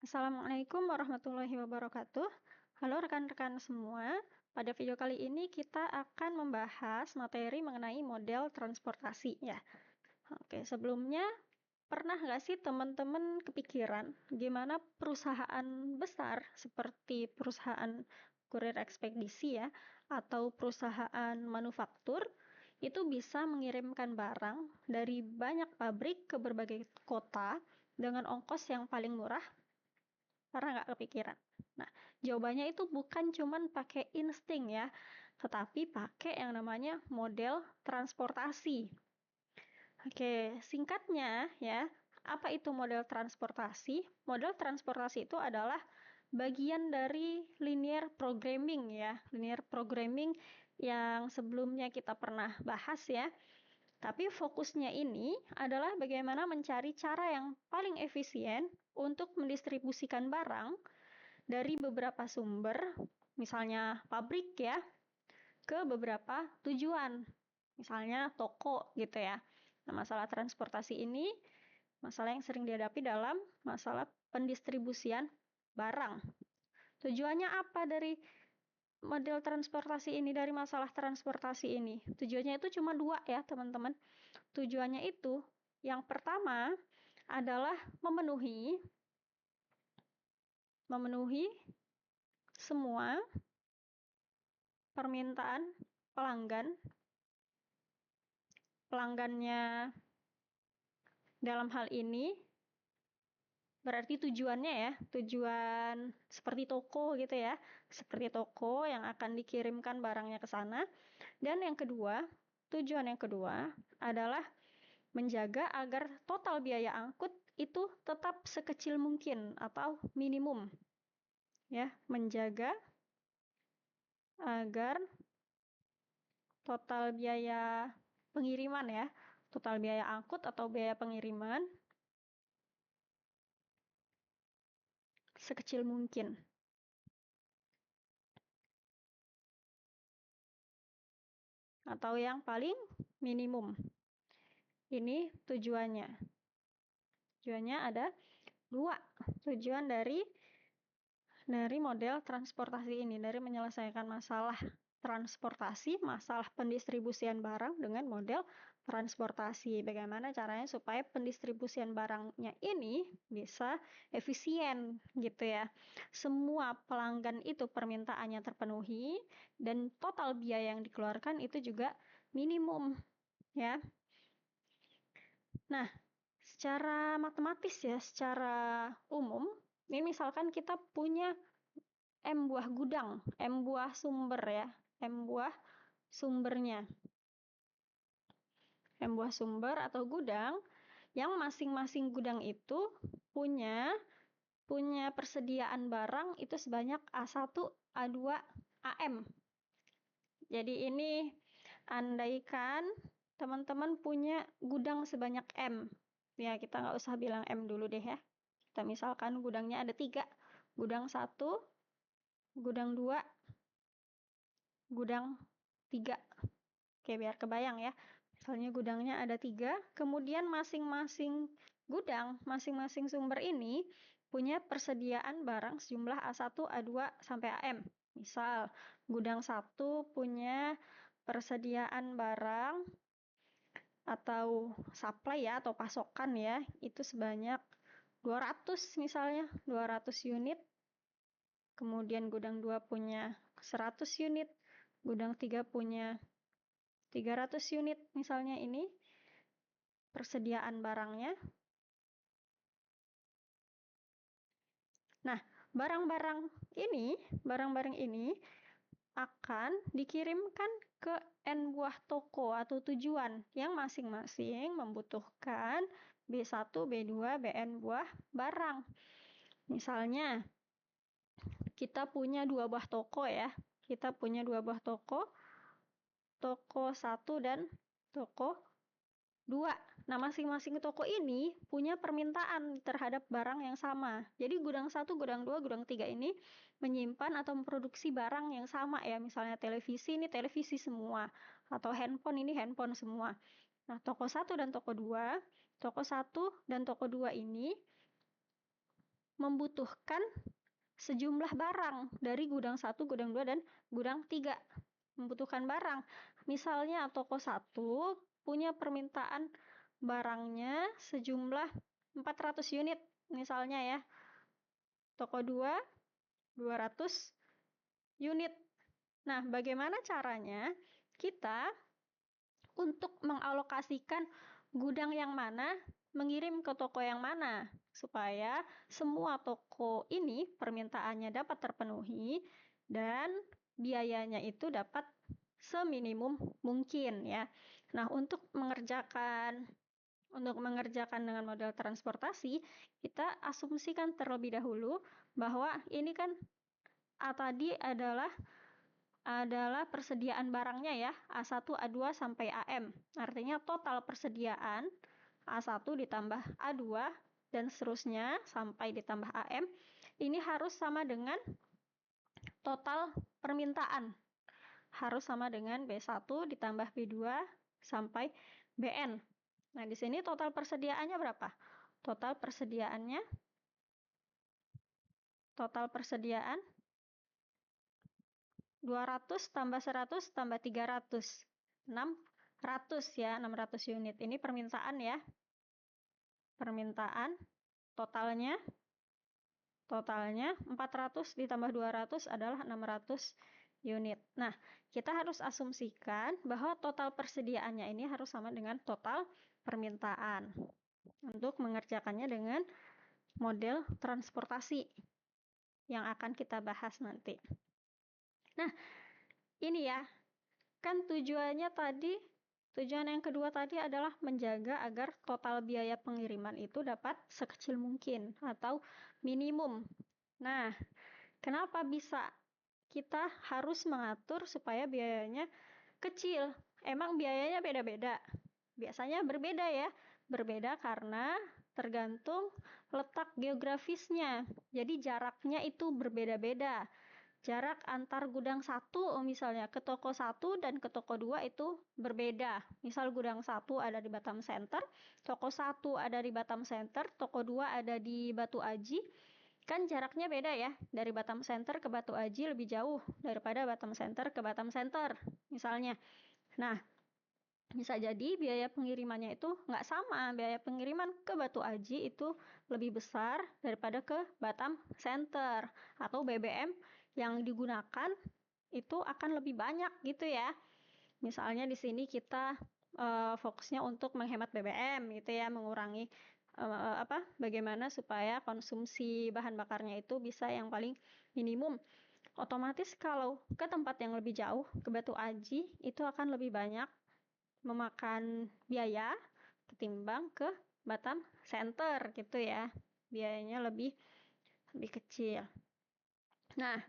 Assalamualaikum warahmatullahi wabarakatuh. Halo rekan-rekan semua, pada video kali ini kita akan membahas materi mengenai model transportasi ya. Oke, sebelumnya pernah nggak sih teman-teman kepikiran gimana perusahaan besar seperti perusahaan kurir ekspedisi ya, atau perusahaan manufaktur itu bisa mengirimkan barang dari banyak pabrik ke berbagai kota dengan ongkos yang paling murah? Pernah nggak kepikiran? Nah, jawabannya itu bukan cuman pakai insting ya, tetapi pakai yang namanya model transportasi. Oke, singkatnya ya, apa itu model transportasi? Model transportasi itu adalah bagian dari linear programming ya, linear programming yang sebelumnya kita pernah bahas ya. Tapi fokusnya ini adalah bagaimana mencari cara yang paling efisien untuk mendistribusikan barang dari beberapa sumber, misalnya pabrik ya, ke beberapa tujuan, misalnya toko gitu ya. Nah, masalah transportasi ini masalah yang sering dihadapi dalam masalah pendistribusian barang. Tujuannya apa dari model transportasi ini, dari masalah transportasi ini? Tujuannya itu cuma dua ya teman-teman. Tujuannya itu yang pertama adalah memenuhi semua permintaan pelanggannya. Dalam hal ini berarti tujuannya ya, tujuan seperti toko gitu ya, seperti toko yang akan dikirimkan barangnya ke sana. Dan yang kedua, tujuan yang kedua adalah menjaga agar total biaya angkut itu tetap sekecil mungkin atau minimum. Ya, menjaga agar total biaya pengiriman ya, total biaya angkut atau biaya pengiriman sekecil mungkin. Atau yang paling minimum. Ini tujuannya. Tujuannya ada dua. Tujuan dari model transportasi ini, dari menyelesaikan masalah transportasi, masalah pendistribusian barang dengan model transportasi. Bagaimana caranya supaya pendistribusian barangnya ini bisa efisien gitu ya. Semua pelanggan itu permintaannya terpenuhi dan total biaya yang dikeluarkan itu juga minimum ya. Nah, secara matematis ya, secara umum, ini misalkan kita punya M buah gudang, M buah sumber ya, M buah sumbernya. M buah sumber atau gudang yang masing-masing gudang itu punya persediaan barang itu sebanyak A1, A2, AM. Jadi ini andaikan teman-teman punya gudang sebanyak M. Ya, kita nggak usah bilang M dulu deh ya. Kita misalkan gudangnya ada 3. Gudang 1, gudang 2, gudang 3. Oke, biar kebayang ya. Misalnya gudangnya ada 3, kemudian masing-masing gudang, masing-masing sumber ini punya persediaan barang sejumlah A1, A2, sampai AM. Misal, gudang 1 punya persediaan barang atau supply ya, atau pasokan ya, itu sebanyak 200 misalnya, 200 unit. Kemudian gudang 2 punya 100 unit, gudang 3 punya 300 unit misalnya. Ini persediaan barangnya. Nah, barang-barang ini akan dikirimkan ke N buah toko atau tujuan yang masing-masing membutuhkan B1, B2, Bn buah barang. Misalnya, kita punya 2 buah toko ya. Kita punya 2 buah toko 1 dan toko 2. Nah, masing-masing toko ini punya permintaan terhadap barang yang sama. Jadi gudang 1, gudang 2, gudang 3 ini menyimpan atau memproduksi barang yang sama ya. Misalnya televisi, ini televisi semua. Atau handphone, ini handphone semua. Nah, toko 1 dan toko 2, toko 1 dan toko 2 ini membutuhkan sejumlah barang dari gudang 1, gudang 2, dan gudang 3. Membutuhkan barang. Misalnya toko 1 punya permintaan barangnya sejumlah 400 unit misalnya ya. Toko 2 200 unit. Nah, bagaimana caranya kita untuk mengalokasikan gudang yang mana mengirim ke toko yang mana supaya semua toko ini permintaannya dapat terpenuhi dan biayanya itu dapat seminimum mungkin ya. Nah, untuk mengerjakan dengan model transportasi, kita asumsikan terlebih dahulu bahwa ini kan tadi adalah persediaan barangnya ya, A1, A2 sampai AM. Artinya total persediaan A1 ditambah A2 dan seterusnya sampai ditambah AM ini harus sama dengan total permintaan. Harus sama dengan B1 ditambah B2 sampai BN. Nah, di sini total persediaannya berapa? Total persediaan 200 tambah 100 tambah 300. 600 ya, 600 unit. Ini permintaan ya. Permintaan totalnya 400 ditambah 200 adalah 600 unit. Nah, kita harus asumsikan bahwa total persediaannya ini harus sama dengan total permintaan untuk mengerjakannya dengan model transportasi yang akan kita bahas nanti. Nah, ini ya, kan tujuan yang kedua tadi adalah menjaga agar total biaya pengiriman itu dapat sekecil mungkin atau minimum. Nah, kenapa bisa kita harus mengatur supaya biayanya kecil? Emang biayanya beda-beda? Biasanya berbeda ya. Berbeda karena tergantung letak geografisnya. Jadi jaraknya itu berbeda-beda. Jarak antar gudang 1 misalnya ke toko 1 dan ke toko 2 itu berbeda. Misal gudang 1 ada di Batam Center, toko 1 ada di Batam Center, toko 2 ada di Batu Aji. Kan jaraknya beda ya. Dari Batam Center ke Batu Aji lebih jauh daripada Batam Center ke Batam Center misalnya. Nah, bisa jadi biaya pengirimannya itu nggak sama. Biaya pengiriman ke Batu Aji itu lebih besar daripada ke Batam Center. Atau BBM yang digunakan itu akan lebih banyak gitu ya. Misalnya di sini kita fokusnya untuk menghemat BBM gitu ya, mengurangi bagaimana supaya konsumsi bahan bakarnya itu bisa yang paling minimum. Otomatis kalau ke tempat yang lebih jauh, ke Batu Aji, itu akan lebih banyak memakan biaya ketimbang ke Batam Center gitu ya. Biayanya lebih kecil. Nah,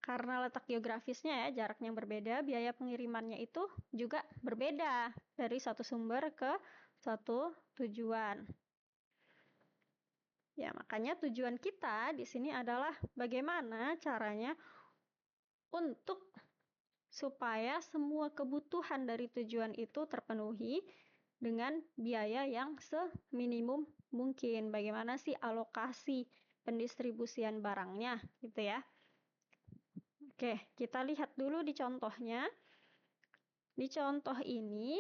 karena letak geografisnya ya, jaraknya berbeda, biaya pengirimannya itu juga berbeda dari satu sumber ke satu tujuan. Ya, makanya tujuan kita di sini adalah bagaimana caranya untuk supaya semua kebutuhan dari tujuan itu terpenuhi dengan biaya yang seminimum mungkin. Bagaimana sih alokasi pendistribusian barangnya gitu ya. Oke, kita lihat dulu di contohnya. Di contoh ini,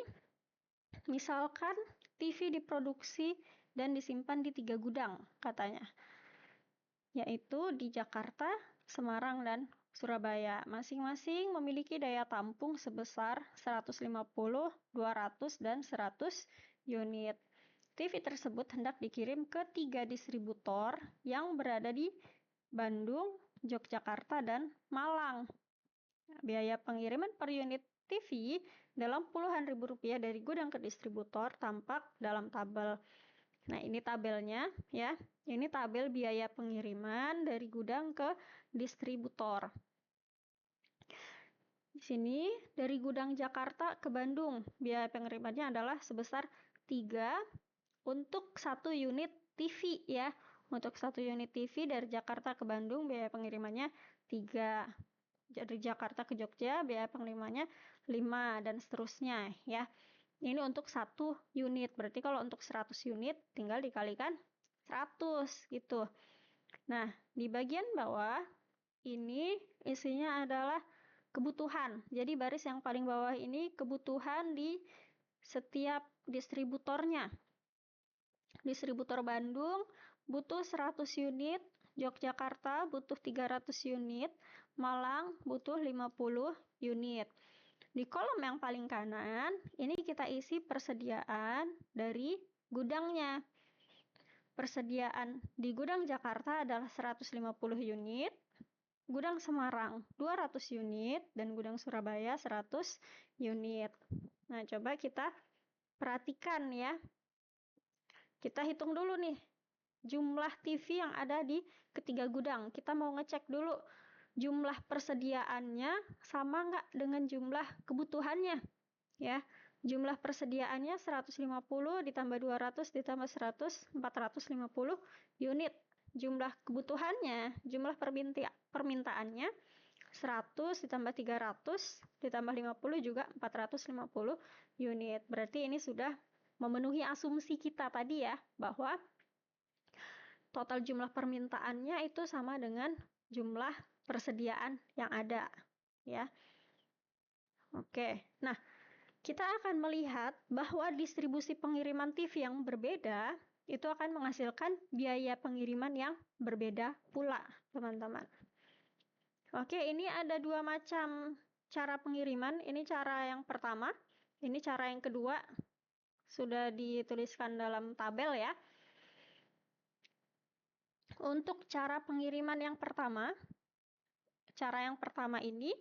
misalkan TV diproduksi dan disimpan di 3 gudang, katanya. Yaitu di Jakarta, Semarang, dan Surabaya. Masing-masing memiliki daya tampung sebesar 150, 200, dan 100 unit. TV tersebut hendak dikirim ke 3 distributor yang berada di Bandung, Yogyakarta, dan Malang. Biaya pengiriman per unit TV dalam puluhan ribu rupiah dari gudang ke distributor tampak dalam tabel. Nah, ini tabelnya ya. Ini tabel biaya pengiriman dari gudang ke distributor. Di sini dari gudang Jakarta ke Bandung, biaya pengirimannya adalah sebesar 3 untuk 1 unit TV ya. Untuk 1 unit TV dari Jakarta ke Bandung biaya pengirimannya 3. Dari Jakarta ke Jogja biaya pengirimannya 5 dan seterusnya ya. Ini untuk 1 unit. Berarti kalau untuk 100 unit tinggal dikalikan 100 gitu. Nah, di bagian bawah ini isinya adalah kebutuhan. Jadi baris yang paling bawah ini kebutuhan di setiap distributornya. Distributor Bandung butuh 100 unit, Yogyakarta butuh 300 unit, Malang butuh 50 unit. Di kolom yang paling kanan, ini kita isi persediaan dari gudangnya. Persediaan di gudang Jakarta adalah 150 unit, gudang Semarang 200 unit, dan gudang Surabaya 100 unit. Nah, coba kita perhatikan ya. Kita hitung dulu nih, jumlah TV yang ada di ketiga gudang. Kita mau ngecek dulu jumlah persediaannya sama nggak dengan jumlah kebutuhannya. Ya, jumlah persediaannya 150 ditambah 200 ditambah 100, 450 unit. Jumlah kebutuhannya, jumlah permintaannya 100 ditambah 300 ditambah 50 juga 450 unit. Berarti ini sudah memenuhi asumsi kita tadi ya, bahwa total jumlah permintaannya itu sama dengan jumlah persediaan yang ada ya. Oke, nah kita akan melihat bahwa distribusi pengiriman TV yang berbeda itu akan menghasilkan biaya pengiriman yang berbeda pula, teman-teman. Oke, ini ada dua macam cara pengiriman. Ini cara yang pertama, ini cara yang kedua. Sudah dituliskan dalam tabel ya. Untuk cara pengiriman yang pertama, ini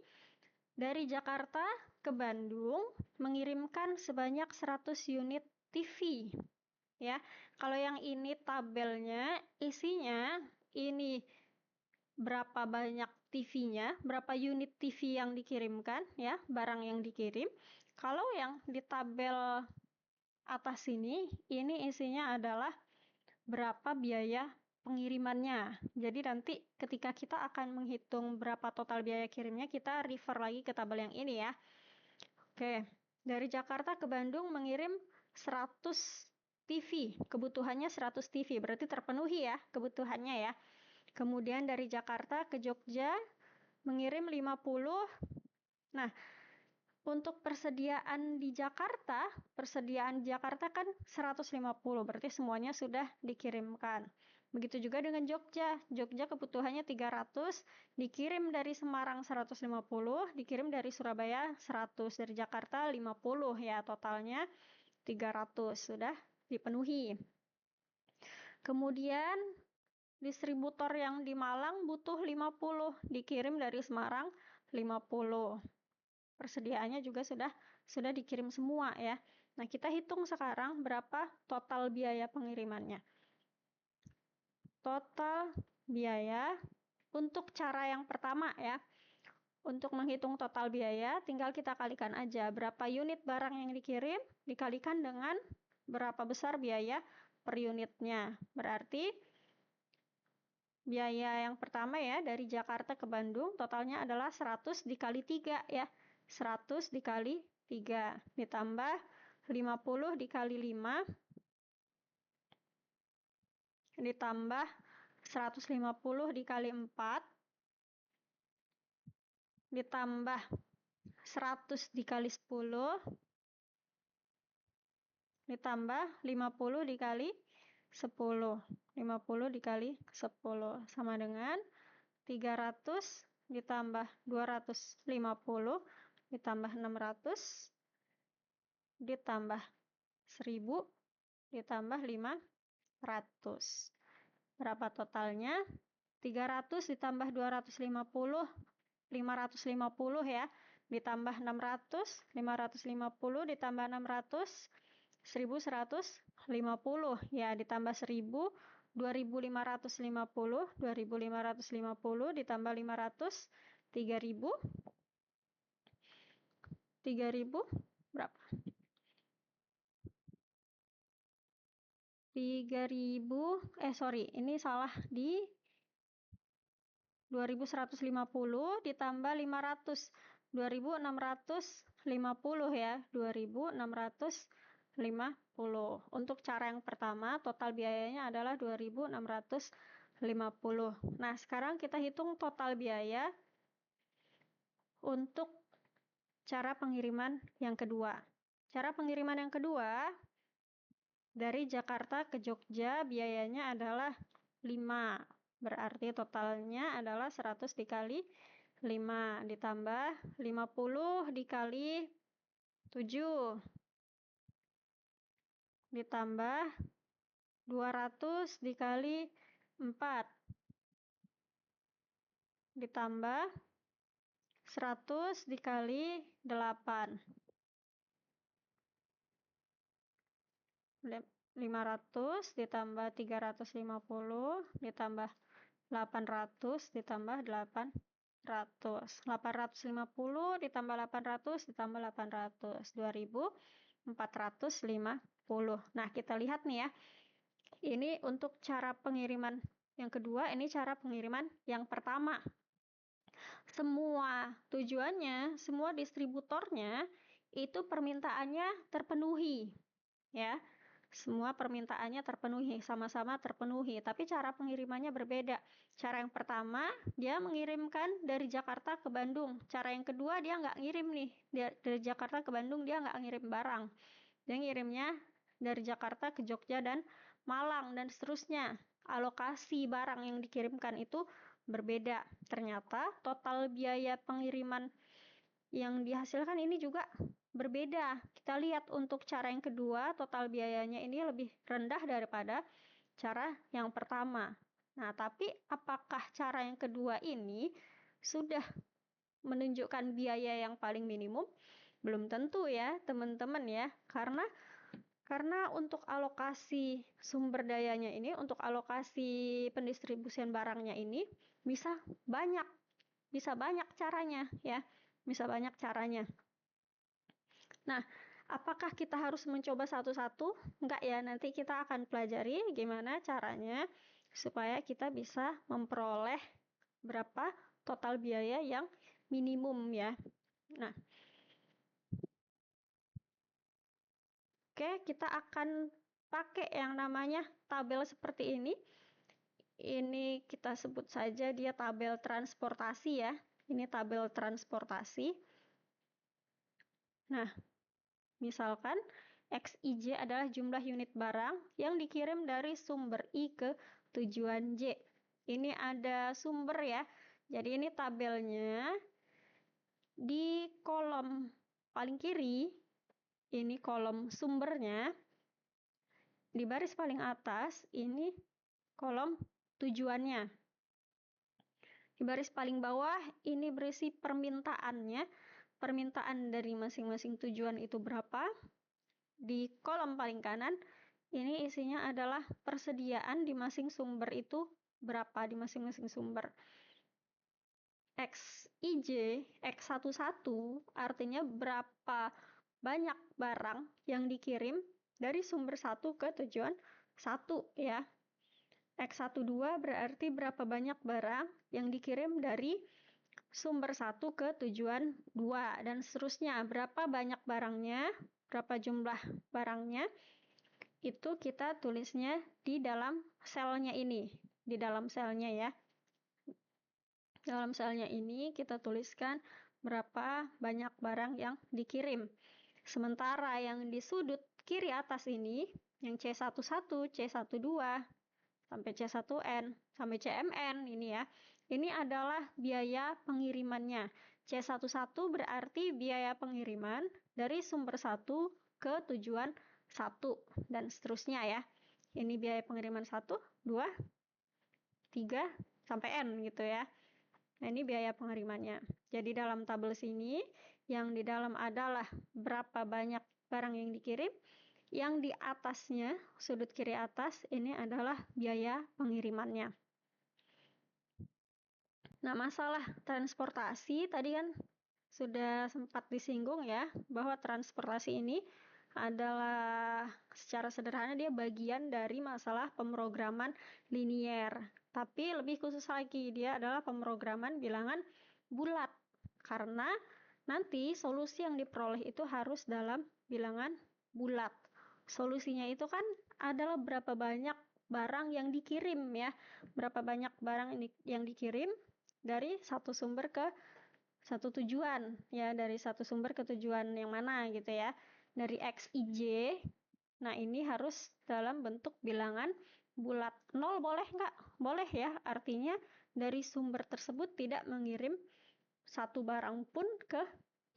dari Jakarta ke Bandung mengirimkan sebanyak 100 unit TV. Ya, kalau yang ini tabelnya isinya ini berapa banyak TV-nya, berapa unit TV yang dikirimkan ya, barang yang dikirim. Kalau yang di tabel atas ini isinya adalah berapa biaya pengirimannya. Jadi nanti ketika kita akan menghitung berapa total biaya kirimnya, kita refer lagi ke tabel yang ini ya. Oke, dari Jakarta ke Bandung mengirim 100 TV, kebutuhannya 100 TV, berarti terpenuhi ya kebutuhannya ya. Kemudian dari Jakarta ke Jogja mengirim 50. Nah, untuk persediaan di Jakarta kan 150, berarti semuanya sudah dikirimkan. Begitu juga dengan Jogja. Jogja kebutuhannya 300, dikirim dari Semarang 150, dikirim dari Surabaya 100, dari Jakarta 50 ya, totalnya 300 sudah dipenuhi. Kemudian distributor yang di Malang butuh 50, dikirim dari Semarang 50. Persediaannya juga sudah dikirim semua ya. Nah, kita hitung sekarang berapa total biaya pengirimannya. Total biaya untuk cara yang pertama ya. Untuk menghitung total biaya, tinggal kita kalikan aja berapa unit barang yang dikirim dikalikan dengan berapa besar biaya per unitnya. Berarti biaya yang pertama ya, dari Jakarta ke Bandung totalnya adalah 100 dikali 3 ya. 100 dikali 3 ditambah 50 dikali 5 ditambah 150 dikali 4 ditambah 100 dikali 10 ditambah 50 dikali 10. 50 dikali 10 sama dengan 300 ditambah 250 ditambah 600 ditambah 1000 ditambah 500. Berapa totalnya? 300 ditambah 250, 550 ya. Ditambah 600, 550 ditambah 600, 1150 ya. Ditambah 1000, 2550, 2550 ditambah 500, 3000. 3000 berapa? 3000, ini salah, di 2150 ditambah 500, 2650 ya, 2650. Untuk cara yang pertama total biayanya adalah 2650. 50. Nah, sekarang kita hitung total biaya untuk cara pengiriman yang kedua. Cara pengiriman yang kedua, dari Jakarta ke Jogja biayanya adalah 5. Berarti totalnya adalah 100 dikali 5 ditambah 50 dikali 7 ditambah 200 dikali 4 ditambah 100 dikali 8. 500 ditambah 350 ditambah 800 ditambah 800. 850 ditambah 800 ditambah 800. 2450. Nah, kita lihat nih ya. Ini untuk cara pengiriman yang kedua, ini cara pengiriman yang pertama. Semua tujuannya, semua distributornya itu permintaannya terpenuhi, ya. Semua permintaannya terpenuhi, sama-sama terpenuhi, tapi cara pengirimannya berbeda. Cara yang pertama, dia mengirimkan dari Jakarta ke Bandung. Cara yang kedua, dia nggak ngirim nih. Dari Jakarta ke Bandung, dia nggak ngirim barang. Dia ngirimnya dari Jakarta ke Jogja dan Malang, dan seterusnya. Alokasi barang yang dikirimkan itu berbeda. Ternyata total biaya pengiriman yang dihasilkan ini juga berbeda. Kita lihat untuk cara yang kedua, total biayanya ini lebih rendah daripada cara yang pertama. Nah, tapi apakah cara yang kedua ini sudah menunjukkan biaya yang paling minimum? Belum tentu ya, teman-teman ya. Karena untuk alokasi sumber dayanya ini, untuk alokasi pendistribusian barangnya ini bisa banyak caranya ya. Bisa banyak caranya. Nah, apakah kita harus mencoba satu-satu? Enggak ya, nanti kita akan pelajari gimana caranya supaya kita bisa memperoleh berapa total biaya yang minimum ya. Nah, oke, kita akan pakai yang namanya tabel seperti ini. Ini kita sebut saja dia tabel transportasi ya. Ini tabel transportasi. Nah, misalkan XIJ adalah jumlah unit barang yang dikirim dari sumber I ke tujuan J. Ini ada sumber ya. Jadi ini tabelnya di kolom paling kiri. Ini kolom sumbernya. Di baris paling atas ini kolom tujuannya. Di baris paling bawah ini berisi permintaannya. Permintaan dari masing-masing tujuan itu berapa? Di kolom paling kanan ini isinya adalah persediaan di masing sumber itu berapa di masing-masing sumber. XIJ, X11 artinya berapa banyak barang yang dikirim dari sumber 1 ke tujuan 1 ya. X12 berarti berapa banyak barang yang dikirim dari sumber 1 ke tujuan 2 dan seterusnya. Berapa banyak barangnya, berapa jumlah barangnya, itu kita tulisnya di dalam selnya ini. Di dalam selnya ya. Dalam selnya ini kita tuliskan berapa banyak barang yang dikirim. Sementara yang di sudut kiri atas ini, yang C11, C12, sampai C1N, sampai CMN ini ya. Ini adalah biaya pengirimannya. C11 berarti biaya pengiriman dari sumber 1 ke tujuan 1 dan seterusnya ya. Ini biaya pengiriman 1, 2, 3, sampai N gitu ya. Nah, ini biaya pengirimannya. Jadi dalam tabel sini, yang di dalam adalah berapa banyak barang yang dikirim. Yang di atasnya, sudut kiri atas, ini adalah biaya pengirimannya. Nah, masalah transportasi tadi kan sudah sempat disinggung ya, bahwa transportasi ini adalah secara sederhana dia bagian dari masalah pemrograman linier. Tapi lebih khusus lagi, dia adalah pemrograman bilangan bulat. Karena nanti solusi yang diperoleh itu harus dalam bilangan bulat. Solusinya itu kan adalah berapa banyak barang yang dikirim ya. Berapa banyak barang yang dikirim dari satu sumber ke satu tujuan ya, dari satu sumber ke tujuan yang mana gitu ya. Dari XIJ. Nah, ini harus dalam bentuk bilangan bulat. 0 boleh nggak? Boleh ya. Artinya dari sumber tersebut tidak mengirim satu barang pun ke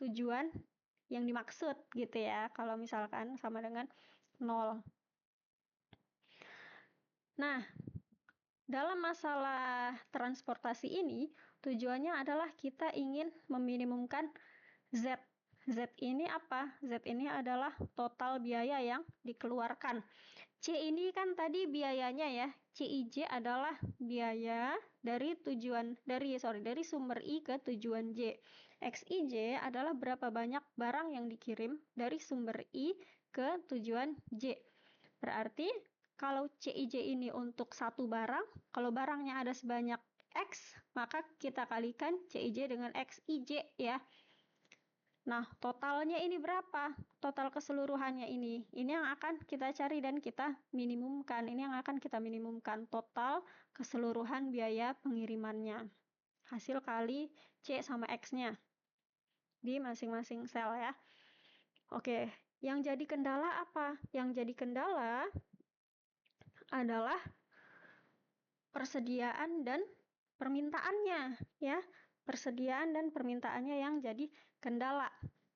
tujuan yang dimaksud gitu ya. Kalau misalkan sama dengan 0. Nah, dalam masalah transportasi ini, tujuannya adalah kita ingin meminimumkan Z. Z ini apa? Z ini adalah total biaya yang dikeluarkan. C ini kan tadi biayanya ya. CIJ adalah biaya dari sumber I ke tujuan J. XIJ adalah berapa banyak barang yang dikirim dari sumber I ke tujuan J. Berarti kalau CIJ ini untuk satu barang, kalau barangnya ada sebanyak X, maka kita kalikan CIJ dengan XIJ ya. Nah, totalnya ini berapa? Total keseluruhannya ini. Ini yang akan kita cari dan kita minimumkan. Ini yang akan kita minimumkan. Total keseluruhan biaya pengirimannya. Hasil kali C sama X-nya. Di masing-masing sel ya. Oke, yang jadi kendala apa? Yang jadi kendala adalah persediaan dan permintaannya ya. Persediaan dan permintaannya yang jadi kendala.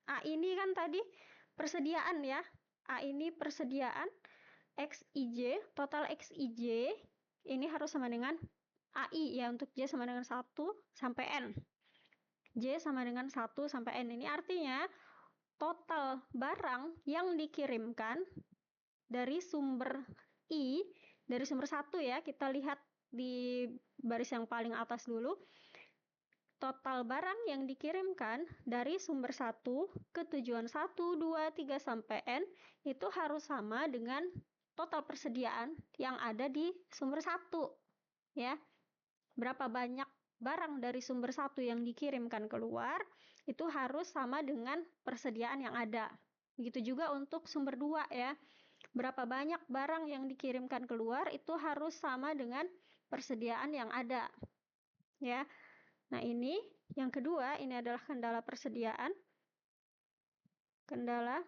A ini kan tadi persediaan ya. A ini persediaan, XIJ, total XIJ ini harus sama dengan AI ya, untuk J sama dengan 1 sampai N. J sama dengan 1 sampai N. Ini artinya total barang yang dikirimkan dari sumber I, dari sumber 1 ya, kita lihat di baris yang paling atas dulu. Total barang yang dikirimkan dari sumber 1 ke tujuan 1, 2, 3 sampai N itu harus sama dengan total persediaan yang ada di sumber 1 ya. Berapa banyak barang dari sumber 1 yang dikirimkan keluar itu harus sama dengan persediaan yang ada. Begitu juga untuk sumber 2 ya. Berapa banyak barang yang dikirimkan keluar itu harus sama dengan persediaan yang ada ya. Nah, ini yang kedua, ini adalah kendala persediaan. Kendala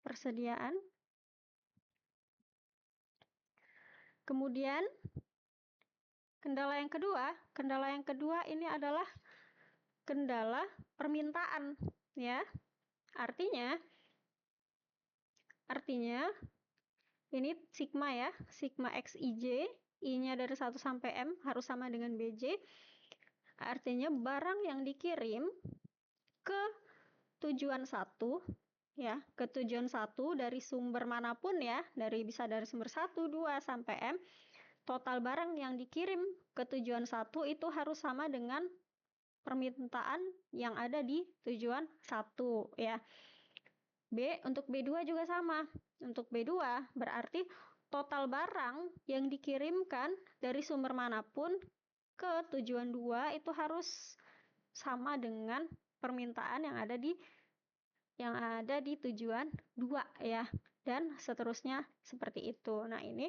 persediaan. Kemudian kendala yang kedua ini adalah kendala permintaan ya. Artinya ini sigma ya, sigma XIJ, I-nya dari 1 sampai M harus sama dengan BJ. Artinya barang yang dikirim ke tujuan 1 ya, ke tujuan 1 dari sumber manapun ya, bisa dari sumber 1, 2 sampai M, total barang yang dikirim ke tujuan 1 itu harus sama dengan permintaan yang ada di tujuan 1 ya. B, untuk B2 juga sama. Untuk B2 berarti total barang yang dikirimkan dari sumber manapun ke tujuan 2 itu harus sama dengan permintaan yang ada di tujuan 2 ya, dan seterusnya seperti itu. Nah, ini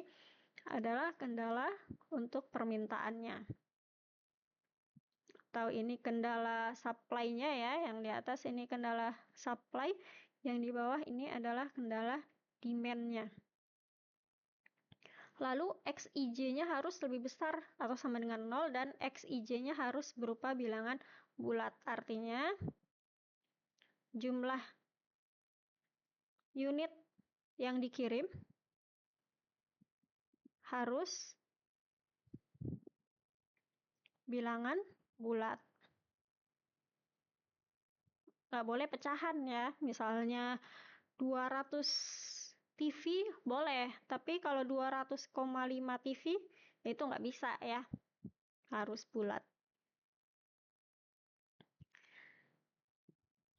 adalah kendala untuk permintaannya. Atau ini kendala supply-nya ya, yang di atas ini kendala supply, yang di bawah ini adalah kendala demand-nya. Lalu XIJ-nya harus lebih besar atau sama dengan 0 dan XIJ-nya harus berupa bilangan bulat. Artinya jumlah unit yang dikirim harus bilangan bulat. Nggak boleh pecahan ya. Misalnya 200 TV boleh, tapi kalau 200,5 TV itu nggak bisa ya, harus bulat.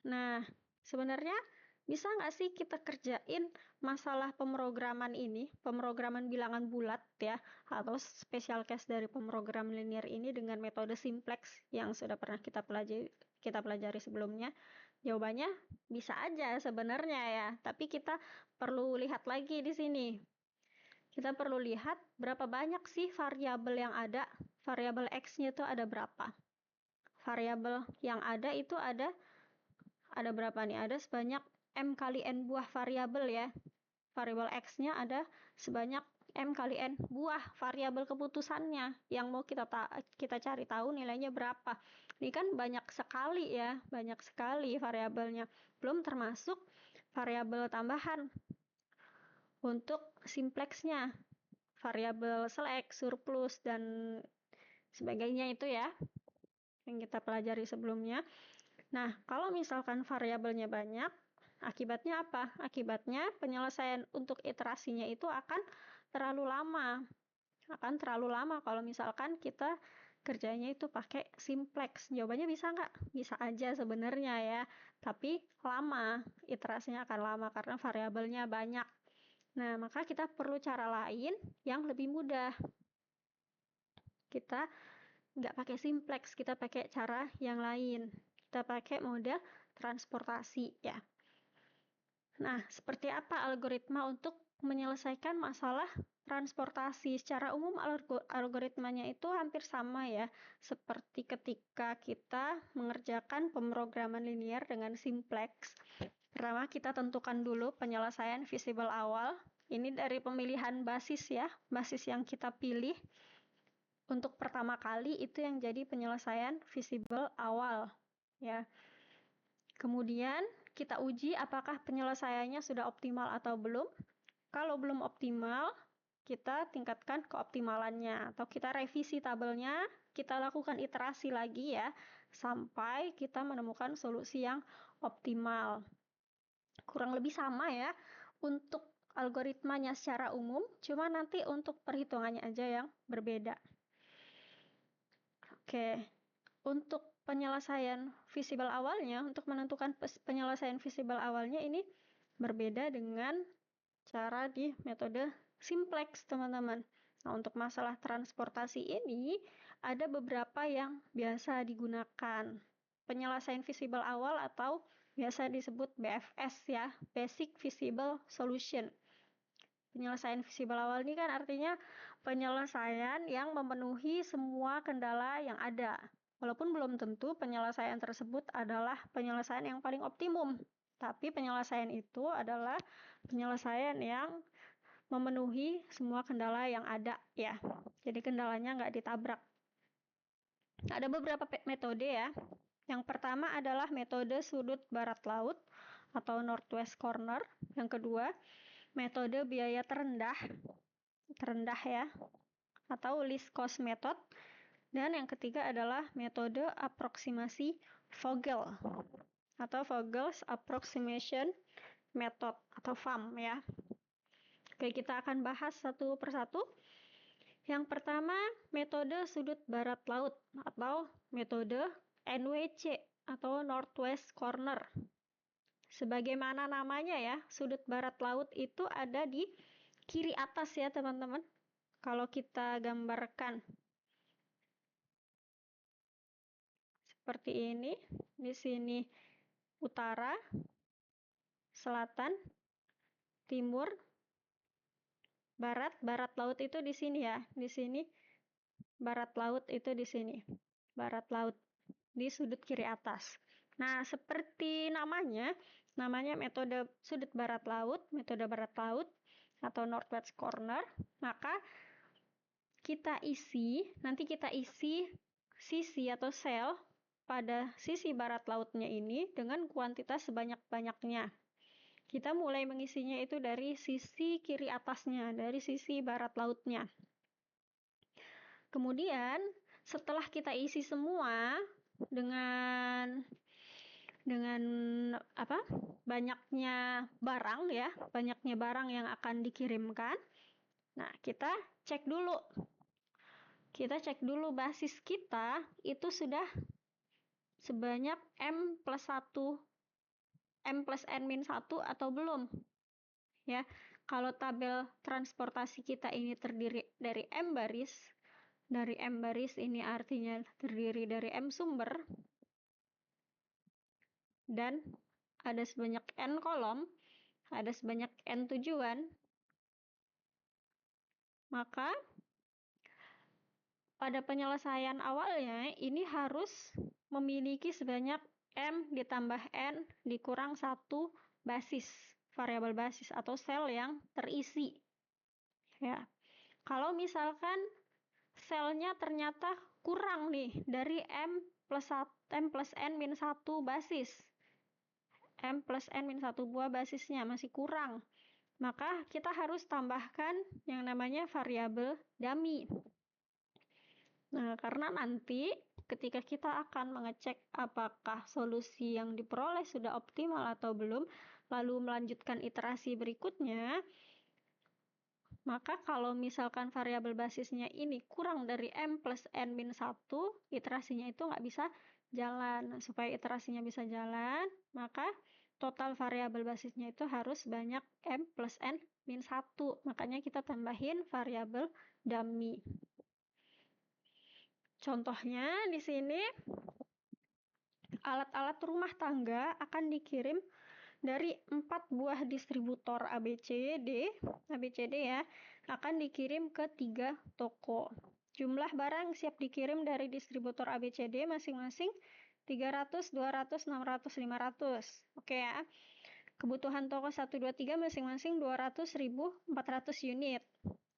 Nah, sebenarnya bisa nggak sih kita kerjain masalah pemrograman ini, pemrograman bilangan bulat ya, atau special case dari pemrograman linear ini dengan metode simplex yang sudah pernah kita pelajari sebelumnya? Jawabannya bisa aja sebenarnya ya, tapi kita perlu lihat lagi di sini. kita perlu lihat berapa banyak sih variabel yang ada. Variabel X-nya itu ada berapa? Variabel yang ada itu ada berapa nih? Ada sebanyak M kali N buah variabel ya. Variabel X-nya ada sebanyak M kali N buah variabel keputusannya yang mau kita cari tahu nilainya berapa. Ini kan banyak sekali ya, banyak sekali variabelnya. Belum termasuk variabel tambahan untuk simplexnya, variabel select, surplus, dan sebagainya itu ya, yang kita pelajari sebelumnya. Nah, kalau misalkan variabelnya banyak, akibatnya apa? Akibatnya penyelesaian untuk iterasinya itu akan terlalu lama. Akan terlalu lama kalau misalkan kita kerjanya itu pakai simplex. Jawabannya bisa nggak? Bisa aja sebenarnya ya. Tapi lama, iterasinya akan lama karena variabelnya banyak. Nah, maka kita perlu cara lain yang lebih mudah. Kita nggak pakai simplex, kita pakai cara yang lain. Kita pakai model transportasi ya. Nah, seperti apa algoritma untuk menyelesaikan masalah transportasi? Secara umum algoritmanya itu hampir sama ya, seperti ketika kita mengerjakan pemrograman linear dengan simplex. Pertama, kita tentukan dulu penyelesaian visible awal. Ini dari pemilihan basis ya, basis yang kita pilih. Untuk pertama kali itu yang jadi penyelesaian visible awal ya. Kemudian kita uji apakah penyelesaiannya sudah optimal atau belum. Kalau belum optimal, kita tingkatkan keoptimalannya atau kita revisi tabelnya, kita lakukan iterasi lagi ya sampai kita menemukan solusi yang optimal. Kurang lebih sama ya untuk algoritmanya secara umum, cuma nanti untuk perhitungannya aja yang berbeda. Oke, untuk penyelesaian visible awalnya, untuk menentukan penyelesaian visible awalnya ini berbeda dengan cara di metode simplex, teman-teman. Nah, untuk masalah transportasi ini, ada beberapa yang biasa digunakan. Penyelesaian visible awal atau biasa disebut BFS ya, Basic Visible Solution. Penyelesaian visible awal ini kan artinya penyelesaian yang memenuhi semua kendala yang ada. Walaupun belum tentu penyelesaian tersebut adalah penyelesaian yang paling optimum, tapi penyelesaian itu adalah penyelesaian yang memenuhi semua kendala yang ada ya. Jadi kendalanya nggak ditabrak. Ada beberapa metode ya. Yang pertama adalah metode sudut barat laut atau northwest corner. Yang kedua, metode biaya terendah ya, atau least cost method. Dan yang ketiga adalah metode aproksimasi Vogel atau Vogel's Approximation Method atau FAM ya. Oke, kita akan bahas satu persatu. Yang pertama, metode sudut barat laut atau metode NWC atau Northwest Corner. Sebagaimana namanya ya, sudut barat laut itu ada di kiri atas ya teman-teman. Kalau kita gambarkan seperti ini, di sini utara, selatan, timur, barat. Barat laut itu di sini ya, di sini. Barat laut itu di sini. Barat laut di sudut kiri atas. Nah, seperti namanya metode sudut barat laut, metode barat laut atau northwest corner, maka nanti kita isi sisi atau sel pada sisi barat lautnya ini dengan kuantitas sebanyak-banyaknya. Kita mulai mengisinya itu dari sisi kiri atasnya, dari sisi barat lautnya. Kemudian, setelah kita isi semua dengan banyaknya barang yang akan dikirimkan. Nah, kita cek dulu basis kita itu sudah sebanyak M plus N-1 atau belum ya. Kalau tabel transportasi kita ini terdiri dari M baris ini artinya terdiri dari M sumber dan ada sebanyak N kolom, ada sebanyak N tujuan, Maka pada penyelesaian awalnya ini harus memiliki sebanyak M ditambah N dikurang 1 basis, variabel basis atau sel yang terisi. Ya. Kalau misalkan selnya ternyata kurang nih dari M plus N min 1 basis. M plus N min 1 buah basisnya masih kurang. Maka kita harus tambahkan yang namanya variabel dummy. Nah, karena nanti ketika kita akan mengecek apakah solusi yang diperoleh sudah optimal atau belum, lalu melanjutkan iterasi berikutnya, maka kalau misalkan variabel basisnya ini kurang dari M plus N min 1, iterasinya itu nggak bisa jalan. Nah, supaya iterasinya bisa jalan, maka total variabel basisnya itu harus banyak M plus N min 1. Makanya kita tambahin variabel dummy. Contohnya di sini alat-alat rumah tangga akan dikirim dari 4 buah distributor ABCD ya, akan dikirim ke 3 toko. Jumlah barang siap dikirim dari distributor ABCD masing-masing 300, 200, 600, 500. Oke ya. Kebutuhan toko 1, 2, 3 masing-masing 200, 1000, 400 unit.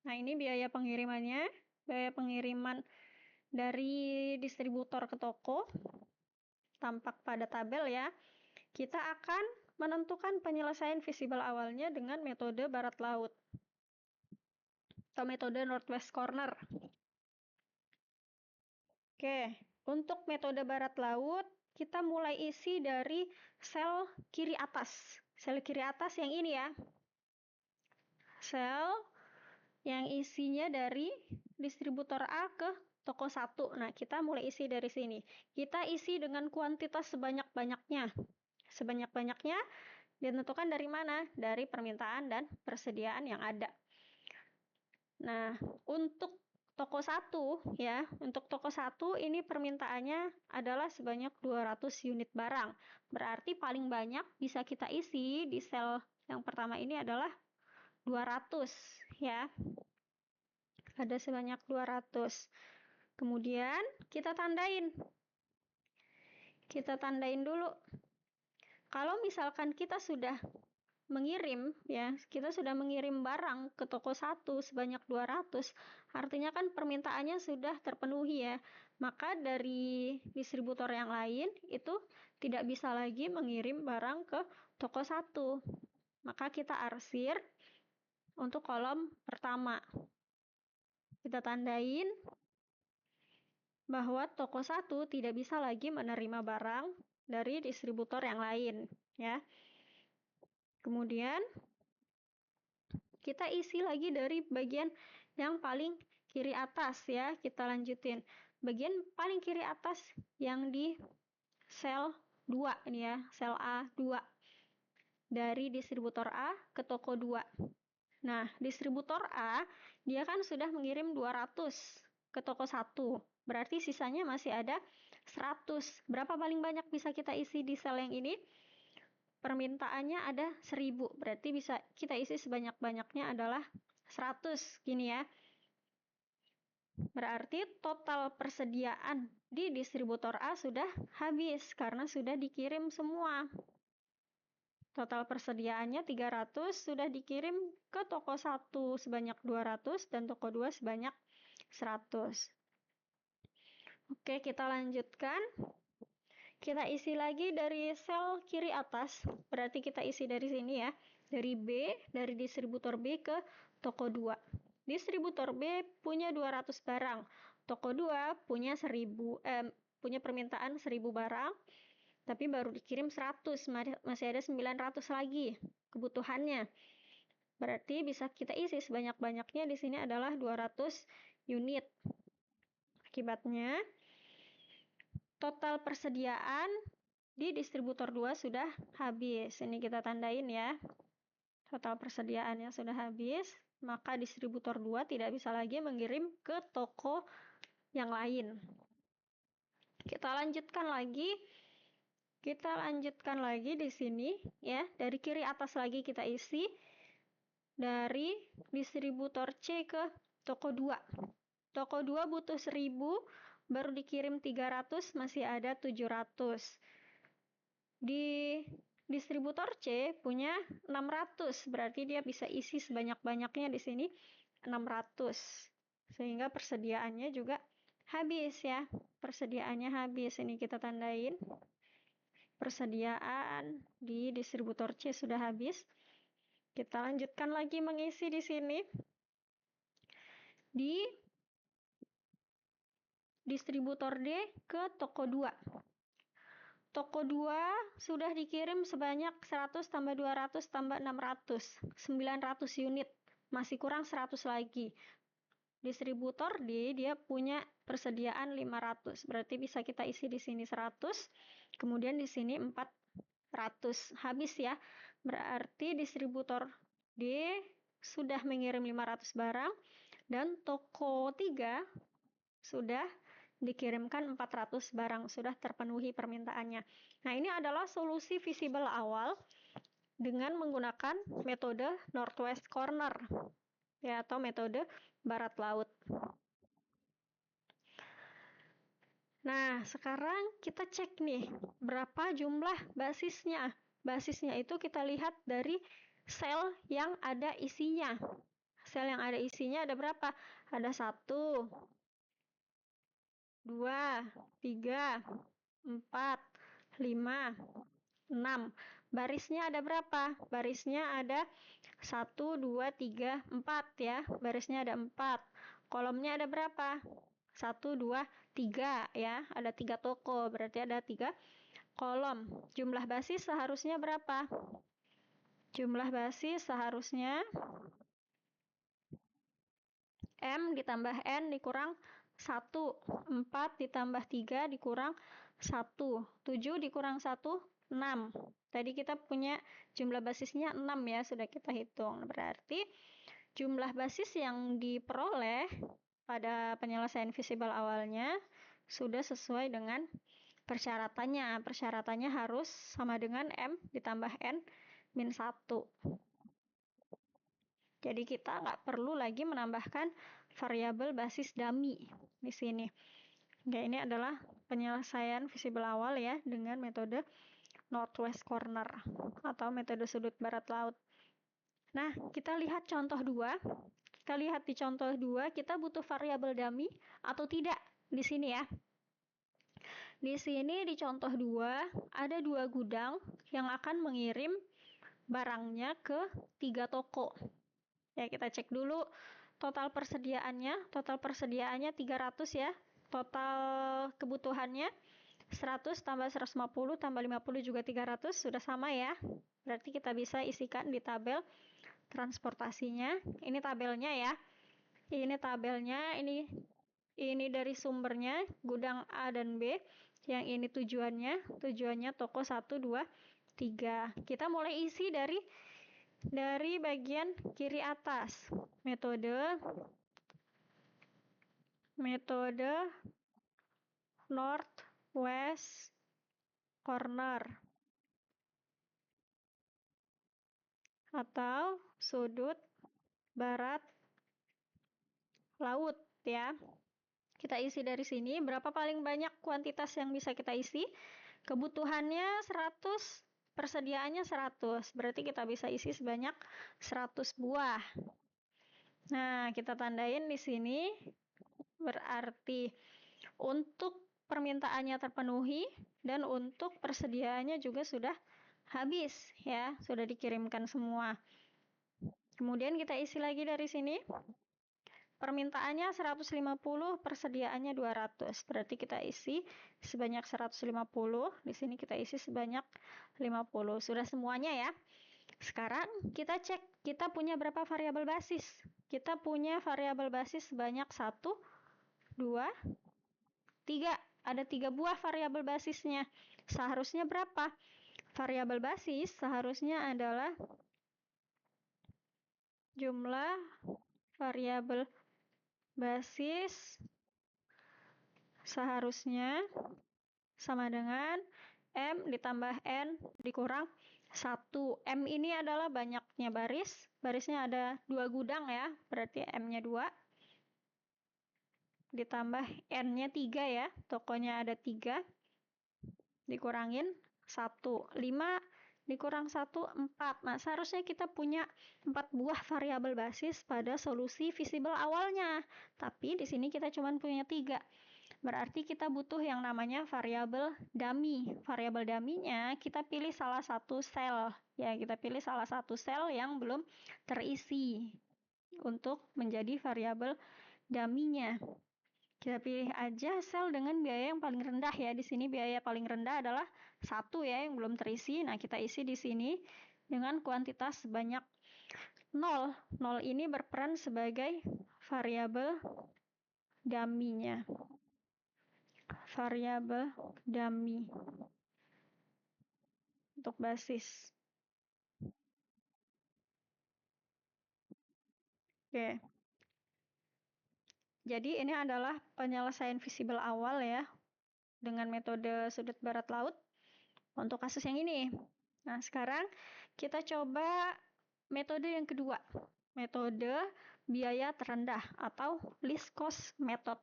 Nah, ini biaya pengirimannya. Biaya pengiriman dari distributor ke toko tampak pada tabel ya. Kita akan menentukan penyelesaian visible awalnya dengan metode barat laut atau metode northwest corner. Oke, untuk metode barat laut kita mulai isi dari sel kiri atas. Sel kiri atas yang ini ya. Sel yang isinya dari distributor A ke toko 1. Nah, kita mulai isi dari sini. Kita isi dengan kuantitas sebanyak-banyaknya. Sebanyak-banyaknya ditentukan dari mana? Dari permintaan dan persediaan yang ada. Nah, untuk toko 1 ya, untuk toko 1 ini permintaannya adalah sebanyak 200 unit barang. Berarti paling banyak bisa kita isi di sel yang pertama ini adalah 200 ya. Ada sebanyak 200. Kemudian kita tandain. Kita tandain dulu. Kalau misalkan kita sudah mengirim ya, kita sudah mengirim barang ke toko 1 sebanyak 200, artinya kan permintaannya sudah terpenuhi ya. Maka dari distributor yang lain itu tidak bisa lagi mengirim barang ke toko 1. Maka kita arsir untuk kolom pertama. Kita tandain bahwa toko 1 tidak bisa lagi menerima barang dari distributor yang lain ya. Kemudian kita isi lagi dari bagian yang paling kiri atas ya. Kita lanjutin. Bagian paling kiri atas yang di sel 2 ini ya, sel A2. Dari distributor A ke toko 2. Nah, distributor A dia kan sudah mengirim 200 ke toko 1. Berarti sisanya masih ada 100. Berapa paling banyak bisa kita isi di sel yang ini? Permintaannya ada 1000. Berarti bisa kita isi sebanyak-banyaknya adalah 100. Gini ya. Berarti total persediaan di distributor A sudah habis karena sudah dikirim semua. Total persediaannya 300 sudah dikirim ke toko 1 sebanyak 200 dan toko 2 sebanyak 100. Oke, kita lanjutkan. Kita isi lagi dari sel kiri atas. Berarti kita isi dari sini ya. Dari B, dari distributor B ke toko 2. Distributor B punya 200 barang. Toko 2 punya punya permintaan 1000 barang. Tapi baru dikirim 100, masih ada 900 lagi kebutuhannya. Berarti bisa kita isi sebanyak-banyaknya di sini adalah 200 unit. Akibatnya total persediaan di distributor 2 sudah habis. Ini kita tandain ya. Total persediaannya sudah habis, maka distributor 2 tidak bisa lagi mengirim ke toko yang lain. Kita lanjutkan lagi di sini ya. Dari kiri atas lagi kita isi dari distributor C ke toko 2. Toko 2 butuh 1000, baru dikirim 300, masih ada 700. Di distributor C punya 600, berarti dia bisa isi sebanyak-banyaknya di sini 600. Sehingga persediaannya juga habis ya. Persediaannya habis. Ini kita tandain. Persediaan di distributor C sudah habis. Kita lanjutkan lagi mengisi di sini. Di distributor D ke toko 2. Toko 2 sudah dikirim sebanyak 100 tambah 200 tambah 600. 900 unit. Masih kurang 100 lagi. Distributor D dia punya persediaan 500. Berarti bisa kita isi di sini 100. Kemudian di sini 400. Habis ya. Berarti distributor D sudah mengirim 500 barang. Dan toko 3 sudah dikirimkan 400 barang, sudah terpenuhi permintaannya. Nah, ini adalah solusi visible awal dengan menggunakan metode northwest corner ya, atau metode barat laut. Nah, sekarang kita cek nih berapa jumlah basisnya. Basisnya itu kita lihat dari sel yang ada isinya. Sel yang ada isinya ada berapa? Ada 1, 2, 3, 4, 5, 6. Barisnya ada berapa? Barisnya ada 1, 2, 3, 4 ya. Barisnya ada 4. Kolomnya ada berapa? 1, 2, 3 ya. Ada 3 toko, berarti ada 3 kolom. Jumlah basis seharusnya berapa? Jumlah basis seharusnya M ditambah N dikurang 1, 4 ditambah 3 dikurang 1, 7 dikurang 1, 6. Tadi kita punya jumlah basisnya 6 ya, sudah kita hitung. Berarti jumlah basis yang diperoleh pada penyelesaian visible awalnya sudah sesuai dengan persyaratannya. Persyaratannya harus sama dengan M ditambah N min 1. Jadi kita nggak perlu lagi menambahkan variabel basis dummy di sini. Oke, ini adalah penyelesaian visible awal ya dengan metode northwest corner atau metode sudut barat laut. Nah, kita lihat contoh 2. Kita lihat di contoh 2, kita butuh variabel dummy atau tidak di sini ya. Di sini di contoh 2 ada 2 gudang yang akan mengirim barangnya ke 3 toko. Ya, kita cek dulu total persediaannya. Total persediaannya 300 ya. Total kebutuhannya 100 tambah 150 tambah 50 juga 300. Sudah sama ya. Berarti kita bisa isikan di tabel transportasinya. Ini tabelnya ya. Ini tabelnya. Ini dari sumbernya. Gudang A dan B. Yang ini tujuannya. Tujuannya toko 1, 2, 3. Kita mulai isi dari bagian kiri atas. Metode northwest corner atau sudut barat laut ya. Kita isi dari sini. Berapa paling banyak kuantitas yang bisa kita isi? Kebutuhannya 100, persediaannya 100. Berarti kita bisa isi sebanyak 100 buah. Nah, kita tandain di sini. Berarti untuk permintaannya terpenuhi dan untuk persediaannya juga sudah habis ya, sudah dikirimkan semua. Kemudian kita isi lagi dari sini. Permintaannya 150, persediaannya 200. Berarti kita isi sebanyak 150. Di sini kita isi sebanyak 50. Sudah semuanya ya. Sekarang kita cek kita punya berapa variabel basis. Kita punya variabel basis sebanyak 1, 2, 3. Ada 3 buah variabel basisnya. Seharusnya berapa? Variabel basis seharusnya adalah jumlah variabel basis seharusnya sama dengan M ditambah N dikurang 1. M ini adalah banyaknya baris. Barisnya ada 2 gudang ya, berarti M-nya 2. ditambah N-nya 3 ya, tokonya ada 3, dikurangin 1, 5 dikurang 1, 4. Nah, seharusnya kita punya 4 buah variabel basis pada solusi visible awalnya. Tapi di sini kita cuma punya 3. Berarti kita butuh yang namanya variabel dummy. Variabel dummy-nya kita pilih salah satu sel. Ya, kita pilih salah satu sel yang belum terisi untuk menjadi variabel dummy-nya. Kita pilih aja sel dengan biaya yang paling rendah ya. Di sini biaya paling rendah adalah 1 ya yang belum terisi. Nah, kita isi di sini dengan kuantitas sebanyak 0. 0 ini berperan sebagai variabel dummy-nya. Variabel dummy untuk basis. Oke. Jadi ini adalah penyelesaian visible awal ya dengan metode sudut barat laut untuk kasus yang ini. Nah, sekarang kita coba metode yang kedua. Metode biaya terendah atau least cost method.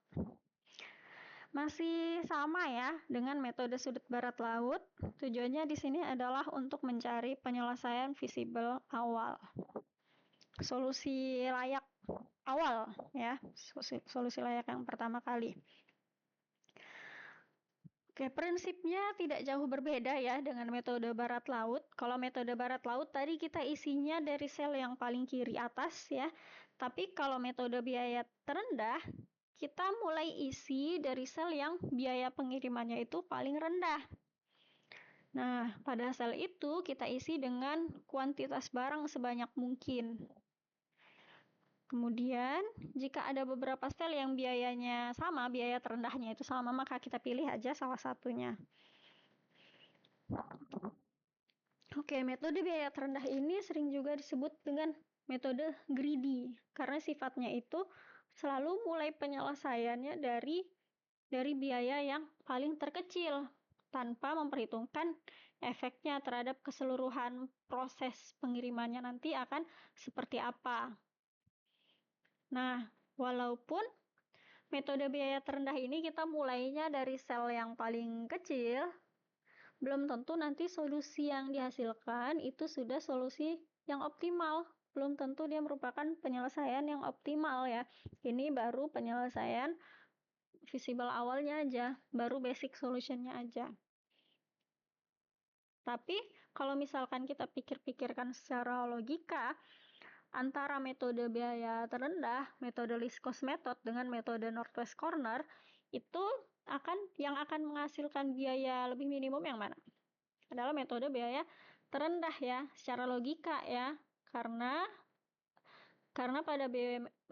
Masih sama ya dengan metode sudut barat laut. Tujuannya di sini adalah untuk mencari penyelesaian visible awal. Solusi layak awal ya, solusi layak yang pertama kali. Oke, prinsipnya tidak jauh berbeda ya dengan metode barat laut. Kalau metode barat laut tadi kita isinya dari sel yang paling kiri atas ya. Tapi kalau metode biaya terendah, kita mulai isi dari sel yang biaya pengirimannya itu paling rendah. Nah, pada sel itu kita isi dengan kuantitas barang sebanyak mungkin. Kemudian, jika ada beberapa sel yang biayanya sama, biaya terendahnya itu sama, maka kita pilih aja salah satunya. Oke, metode biaya terendah ini sering juga disebut dengan metode greedy, karena sifatnya itu selalu mulai penyelesaiannya dari biaya yang paling terkecil, tanpa memperhitungkan efeknya terhadap keseluruhan proses pengirimannya nanti akan seperti apa. Nah, walaupun metode biaya terendah ini kita mulainya dari sel yang paling kecil, belum tentu nanti solusi yang dihasilkan itu sudah solusi yang optimal. Belum tentu dia merupakan penyelesaian yang optimal ya. Ini baru penyelesaian visible awalnya aja, baru basic solutionnya aja. Tapi kalau misalkan kita pikir-pikirkan secara logika, antara metode biaya terendah, metode least cost method dengan metode northwest corner, itu yang akan menghasilkan biaya lebih minimum yang mana? Adalah metode biaya terendah ya, secara logika ya. Karena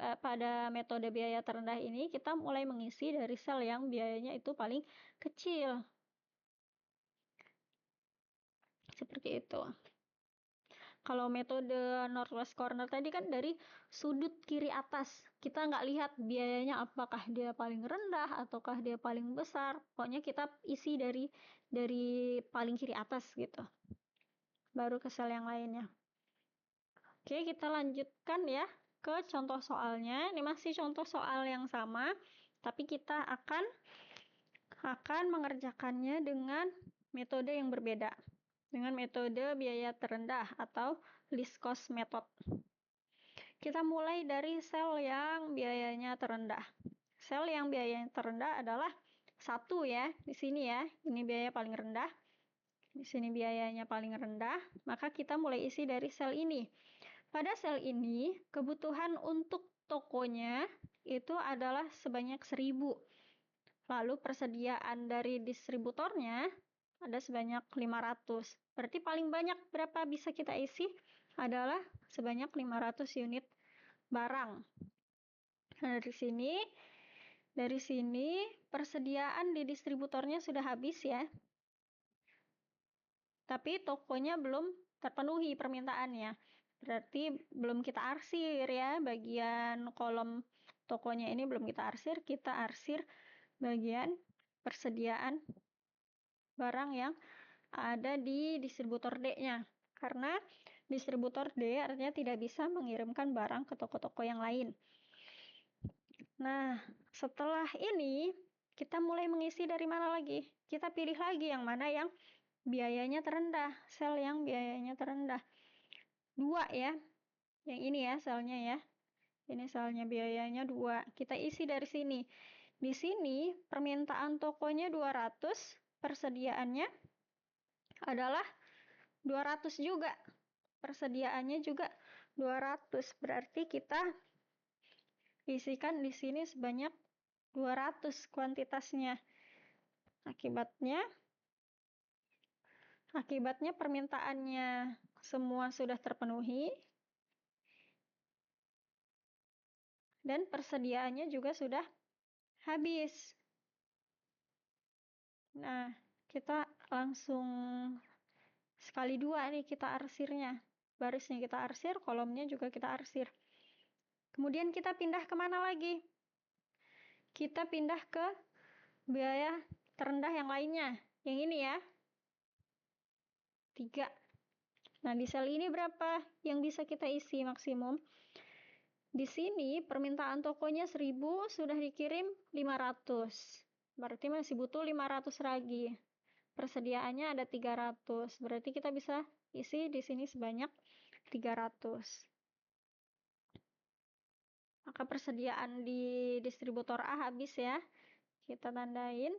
pada metode biaya terendah ini kita mulai mengisi dari sel yang biayanya itu paling kecil. Seperti itu. Kalau metode northwest corner tadi kan dari sudut kiri atas. Kita nggak lihat biayanya apakah dia paling rendah ataukah dia paling besar. Pokoknya kita isi dari paling kiri atas gitu. Baru ke sel yang lainnya. Oke, kita lanjutkan ya ke contoh soalnya. Ini masih contoh soal yang sama, tapi kita akan mengerjakannya dengan metode yang berbeda. Dengan metode biaya terendah atau least cost method. Kita mulai dari sel yang biayanya terendah. Sel yang biayanya terendah adalah 1 ya, di sini ya. Ini biaya paling rendah. Di sini biayanya paling rendah, maka kita mulai isi dari sel ini. Pada sel ini, kebutuhan untuk tokonya itu adalah sebanyak 1000. Lalu persediaan dari distributornya ada sebanyak 500. Berarti paling banyak berapa bisa kita isi adalah sebanyak 500 unit barang. Nah, dari sini persediaan di distributornya sudah habis ya. Tapi tokonya belum terpenuhi permintaannya. Berarti belum kita arsir ya, bagian kolom tokonya ini belum kita arsir bagian persediaan barang yang ada di distributor D-nya. Karena distributor D artinya tidak bisa mengirimkan barang ke toko-toko yang lain. Nah, setelah ini kita mulai mengisi dari mana lagi? Kita pilih lagi yang mana yang biayanya terendah, sel yang biayanya terendah. 2 ya, yang ini ya selnya ya. Ini selnya biayanya 2. Kita isi dari sini. Di sini permintaan tokonya 200, persediaannya adalah 200 juga. Persediaannya juga 200. Berarti kita isikan di sini sebanyak 200 kuantitasnya. Akibatnya permintaannya semua sudah terpenuhi dan persediaannya juga sudah habis. Nah, kita langsung sekali 2 nih kita arsirnya. Barisnya kita arsir, kolomnya juga kita arsir. Kemudian kita pindah kemana lagi? Kita pindah ke biaya terendah yang lainnya. Yang ini ya. 3. Nah, di sel ini berapa yang bisa kita isi maksimum? Di sini permintaan tokonya 1000, sudah dikirim 500. Berarti masih butuh 500 lagi. Persediaannya ada 300. Berarti kita bisa isi di sini sebanyak 300. Maka persediaan di distributor A habis ya. Kita tandain.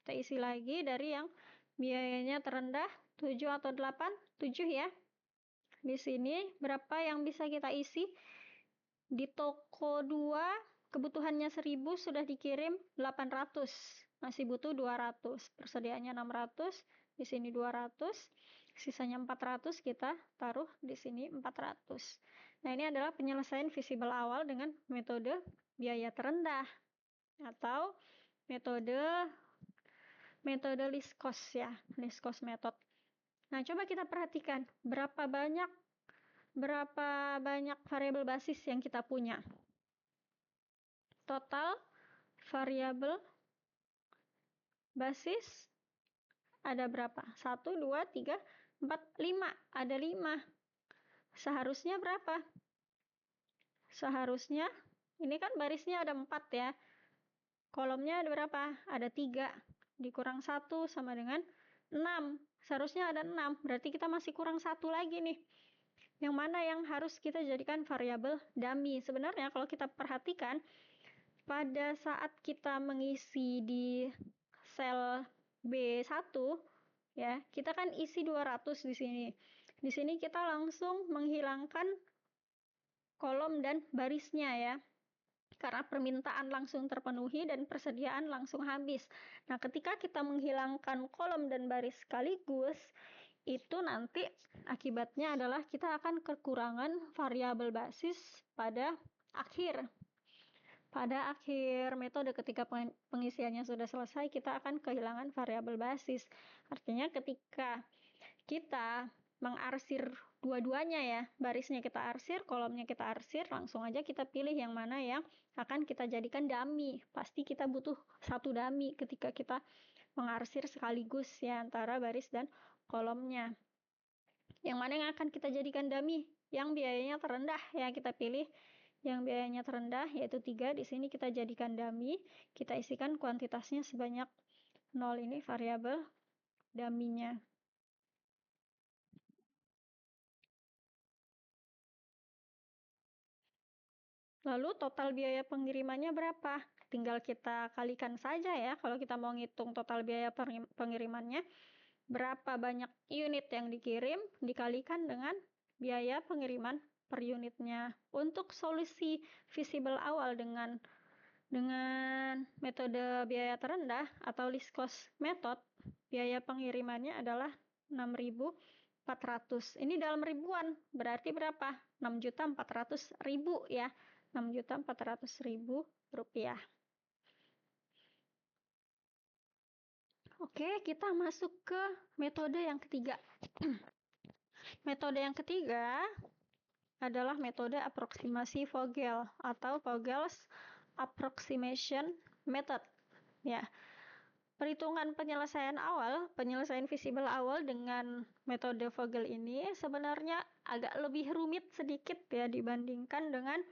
Kita isi lagi dari yang biayanya terendah 7 atau 8? 7 ya. Di sini berapa yang bisa kita isi? Di toko 2 kebutuhannya 1000, sudah dikirim 800. Masih butuh 200. Persediaannya 600, di sini 200. Sisanya 400 kita taruh di sini 400. Nah, ini adalah penyelesaian visible awal dengan metode biaya terendah atau metode least cost ya, least cost method. Nah, coba kita perhatikan berapa banyak variabel basis yang kita punya. Total variabel basis ada berapa? 1, 2, 3, 4, 5. Ada 5. Seharusnya berapa? Seharusnya, ini kan barisnya ada 4 ya. Kolomnya ada berapa? Ada 3. Dikurang 1 sama dengan 6. Seharusnya ada 6. Berarti kita masih kurang 1 lagi nih. Yang mana yang harus kita jadikan variabel dummy? Sebenarnya kalau kita perhatikan, pada saat kita mengisi di sel B1 ya, kita kan isi 200 di sini. Di sini kita langsung menghilangkan kolom dan barisnya ya. Karena permintaan langsung terpenuhi dan persediaan langsung habis. Nah, ketika kita menghilangkan kolom dan baris sekaligus, itu nanti akibatnya adalah kita akan kekurangan variabel basis pada akhir. Pada akhir metode ketika pengisiannya sudah selesai, kita akan kehilangan variabel basis. Artinya ketika kita mengarsir dua-duanya ya, barisnya kita arsir, kolomnya kita arsir, langsung aja kita pilih yang mana yang akan kita jadikan dummy. Pasti kita butuh satu dummy ketika kita mengarsir sekaligus ya antara baris dan kolomnya. Yang mana yang akan kita jadikan dummy? Yang biayanya terendah ya, kita pilih yang biayanya terendah yaitu 3. Di sini kita jadikan dummy, kita isikan kuantitasnya sebanyak 0. Ini variabel dummy-nya. Lalu total biaya pengirimannya berapa? Tinggal kita kalikan saja ya. Kalau kita mau ngitung total biaya pengirimannya, berapa banyak unit yang dikirim dikalikan dengan biaya pengiriman per unitnya. Untuk solusi visible awal dengan metode biaya terendah atau least cost method, biaya pengirimannya adalah 6.400. Ini dalam ribuan, berarti berapa? 6.400.000 ya. 6.400.000 rupiah. Oke, kita masuk ke metode yang ketiga. Metode yang ketiga adalah metode aproksimasi Vogel atau Vogel's approximation method. Ya. Perhitungan penyelesaian visible awal dengan metode Vogel ini sebenarnya agak lebih rumit sedikit ya dibandingkan dengan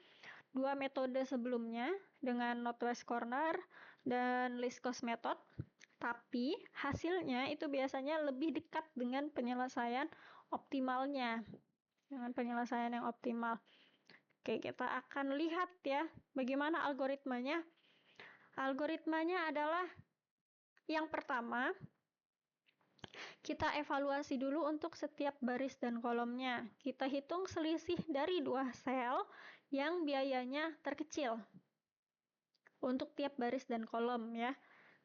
dua metode sebelumnya dengan Northwest Corner dan least cost method, tapi hasilnya itu biasanya lebih dekat dengan penyelesaian optimalnya, dengan penyelesaian yang optimal. Oke, kita akan lihat ya bagaimana algoritmanya. Algoritmanya adalah yang pertama, kita evaluasi dulu untuk setiap baris dan kolomnya. Kita hitung selisih dari dua sel yang biayanya terkecil untuk tiap baris dan kolom ya.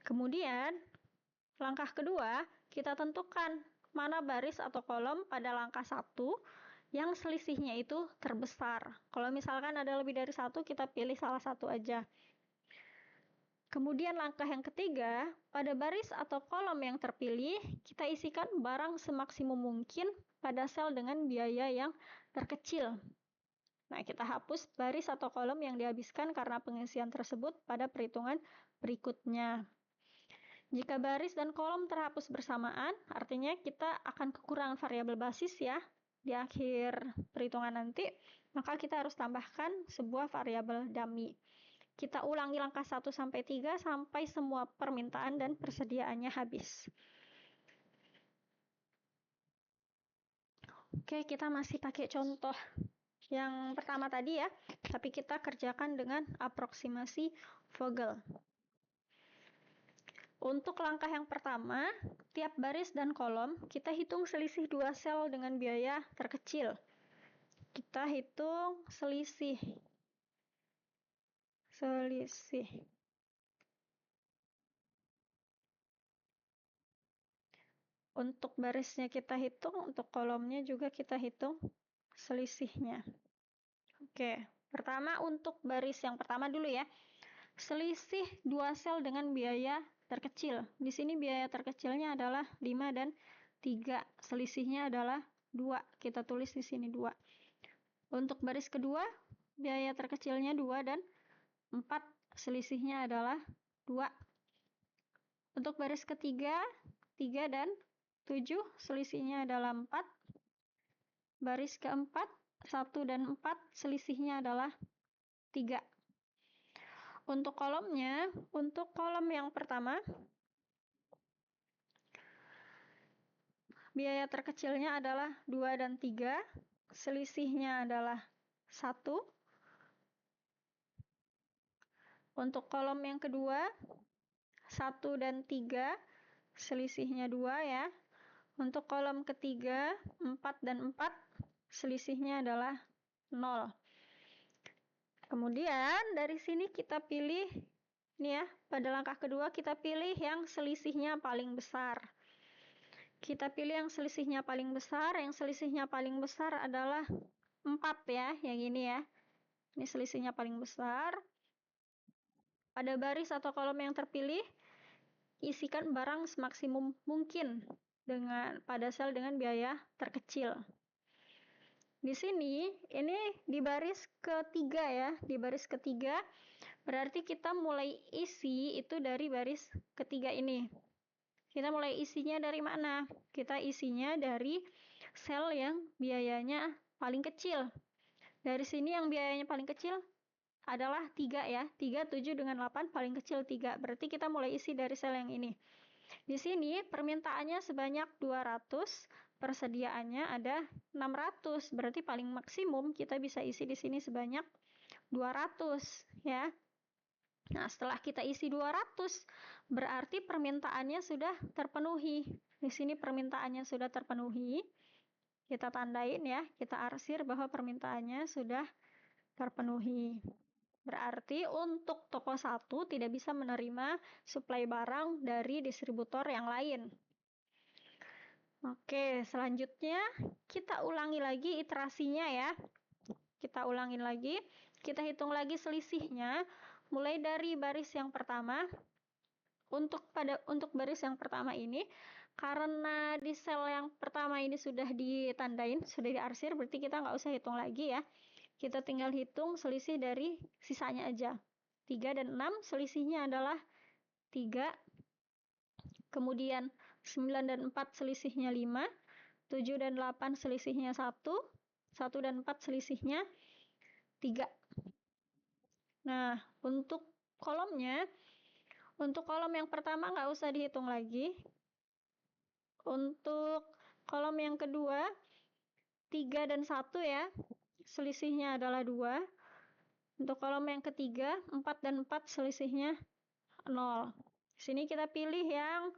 Kemudian, langkah kedua, kita tentukan mana baris atau kolom pada langkah 1 yang selisihnya itu terbesar. Kalau misalkan ada lebih dari satu, kita pilih salah satu aja. Kemudian langkah yang ketiga, pada baris atau kolom yang terpilih, kita isikan barang semaksimum mungkin pada sel dengan biaya yang terkecil. Nah, kita hapus baris atau kolom yang dihabiskan karena pengisian tersebut pada perhitungan berikutnya. Jika baris dan kolom terhapus bersamaan, artinya kita akan kekurangan variabel basis ya di akhir perhitungan nanti, maka kita harus tambahkan sebuah variabel dummy. Kita ulangi langkah 1-3 sampai semua permintaan dan persediaannya habis. Oke, kita masih pakai contoh yang pertama tadi ya, tapi kita kerjakan dengan aproksimasi Vogel. Untuk langkah yang pertama, tiap baris dan kolom kita hitung selisih dua sel dengan biaya terkecil. Kita hitung selisih. Untuk barisnya kita hitung, untuk kolomnya juga kita hitung selisihnya. Oke, pertama untuk baris yang pertama dulu ya. Selisih dua sel dengan biaya terkecil. Di sini biaya terkecilnya adalah 5 dan 3. Selisihnya adalah 2. Kita tulis di sini 2. Untuk baris kedua, biaya terkecilnya 2 dan 4. Selisihnya adalah 2. Untuk baris ketiga, 3 dan 7. Selisihnya adalah 4. Baris keempat, 1 dan 4. Selisihnya adalah 3. Untuk kolomnya, untuk kolom yang pertama, biaya terkecilnya adalah 2 dan 3. Selisihnya adalah 1. Untuk kolom yang kedua, 1 dan 3. Selisihnya 2 ya. Untuk kolom ketiga, 4 dan 4. Selisihnya adalah 0. Kemudian dari sini kita pilih, ini ya, pada langkah kedua kita pilih yang selisihnya paling besar. Kita pilih yang selisihnya paling besar. Yang selisihnya paling besar adalah 4 ya, yang ini ya. Ini selisihnya paling besar. Pada baris atau kolom yang terpilih, isikan barang semaksimum mungkin pada sel dengan biaya terkecil. Di sini, ini di baris ketiga ya. Di baris ketiga, berarti kita mulai isi itu dari baris ketiga ini. Kita mulai isinya dari mana? Kita isinya dari sel yang biayanya paling kecil. Dari sini yang biayanya paling kecil adalah 3 ya. 3, 7 dengan 8 paling kecil 3. Berarti kita mulai isi dari sel yang ini. Di sini permintaannya sebanyak 200, persediaannya ada 600. Berarti paling maksimum kita bisa isi di sini sebanyak 200 ya. Nah, setelah kita isi 200, berarti permintaannya sudah terpenuhi. Di sini permintaannya sudah terpenuhi. Kita tandain ya, kita arsir bahwa permintaannya sudah terpenuhi. Berarti untuk toko 1 tidak bisa menerima suplai barang dari distributor yang lain. Oke, selanjutnya kita ulangi lagi iterasinya ya. Kita ulangin lagi, kita hitung lagi selisihnya mulai dari baris yang pertama. Untuk baris yang pertama ini, karena di sel yang pertama ini sudah ditandain, sudah diarsir, berarti kita nggak usah hitung lagi ya. Kita tinggal hitung selisih dari sisanya aja. 3 dan 6 selisihnya adalah 3. Kemudian 9 dan 4 selisihnya 5. 7 dan 8 selisihnya 1. 1 dan 4 selisihnya 3. Nah, untuk kolomnya, untuk kolom yang pertama nggak usah dihitung lagi. Untuk kolom yang kedua, 3 dan 1 ya, selisihnya adalah 2. Untuk kolom yang ketiga, 4 dan 4 selisihnya 0. Di sini kita pilih yang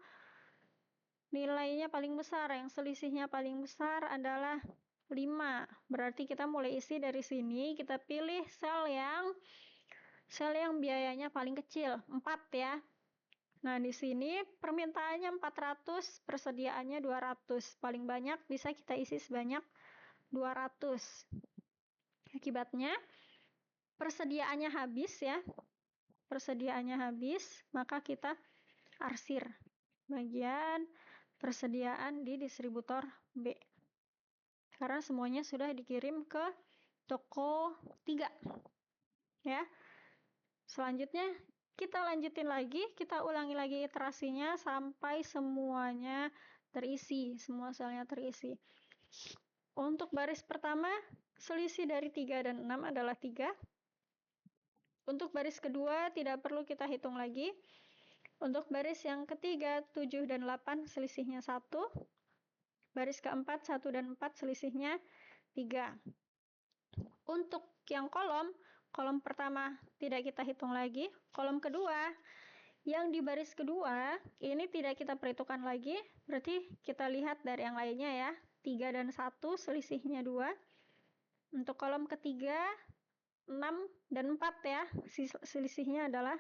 nilainya paling besar, yang selisihnya paling besar adalah 5. Berarti kita mulai isi dari sini, kita pilih sel yang biayanya paling kecil, 4 ya. Nah, di sini permintaannya 400, persediaannya 200. Paling banyak bisa kita isi sebanyak 200. Akibatnya persediaannya habis ya. Persediaannya habis, maka kita arsir bagian persediaan di distributor B. Karena semuanya sudah dikirim ke toko 3. Ya. Selanjutnya kita lanjutin lagi, kita ulangi lagi iterasinya sampai semuanya terisi, semua selnya terisi. Untuk baris pertama, selisih dari 3 dan 6 adalah 3. Untuk baris kedua tidak perlu kita hitung lagi. Untuk baris yang ketiga, 7 dan 8 selisihnya 1. Baris keempat, 1 dan 4 selisihnya 3. Untuk yang kolom pertama tidak kita hitung lagi. Kolom kedua, yang di baris kedua, ini tidak kita perhitungkan lagi. Berarti kita lihat dari yang lainnya ya. 3 dan 1 selisihnya 2. Untuk kolom ketiga, 6 dan 4 ya. Selisihnya adalah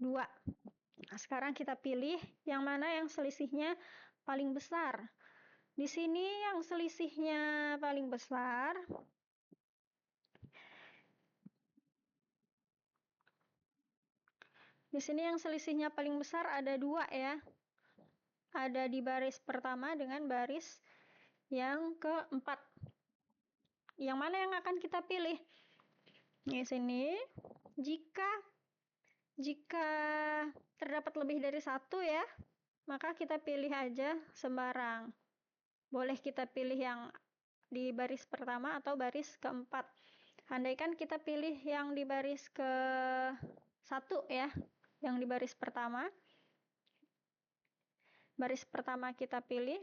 2. Nah, sekarang kita pilih yang mana yang selisihnya paling besar. Di sini yang selisihnya paling besar ada 2 ya. Ada di baris pertama dengan baris yang keempat. Yang mana yang akan kita pilih? Di sini, jika terdapat lebih dari 1 ya, maka kita pilih aja sembarang. Boleh kita pilih yang di baris pertama atau baris keempat. Andaikan kita pilih yang di baris ke-1 ya, yang di baris pertama. Baris pertama kita pilih.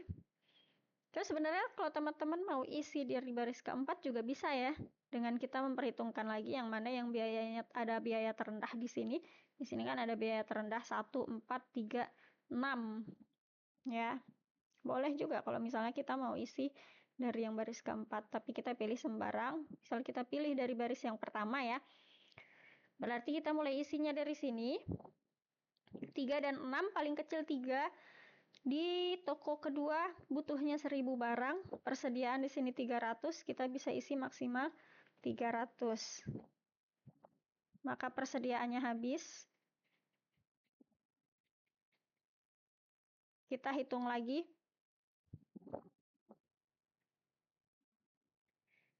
Terus sebenarnya kalau teman-teman mau isi dari baris keempat juga bisa ya, dengan kita memperhitungkan lagi yang mana yang biayanya ada biaya terendah di sini. Di sini kan ada biaya terendah 1, 4, 3, 6. Ya. Boleh juga kalau misalnya kita mau isi dari yang baris keempat, tapi kita pilih sembarang. Misal kita pilih dari baris yang pertama ya. Berarti kita mulai isinya dari sini. 3 dan 6, paling kecil 3. Di toko kedua butuhnya 1000 barang, persediaan di sini 300, kita bisa isi maksimal 300. Maka persediaannya habis. Kita hitung lagi.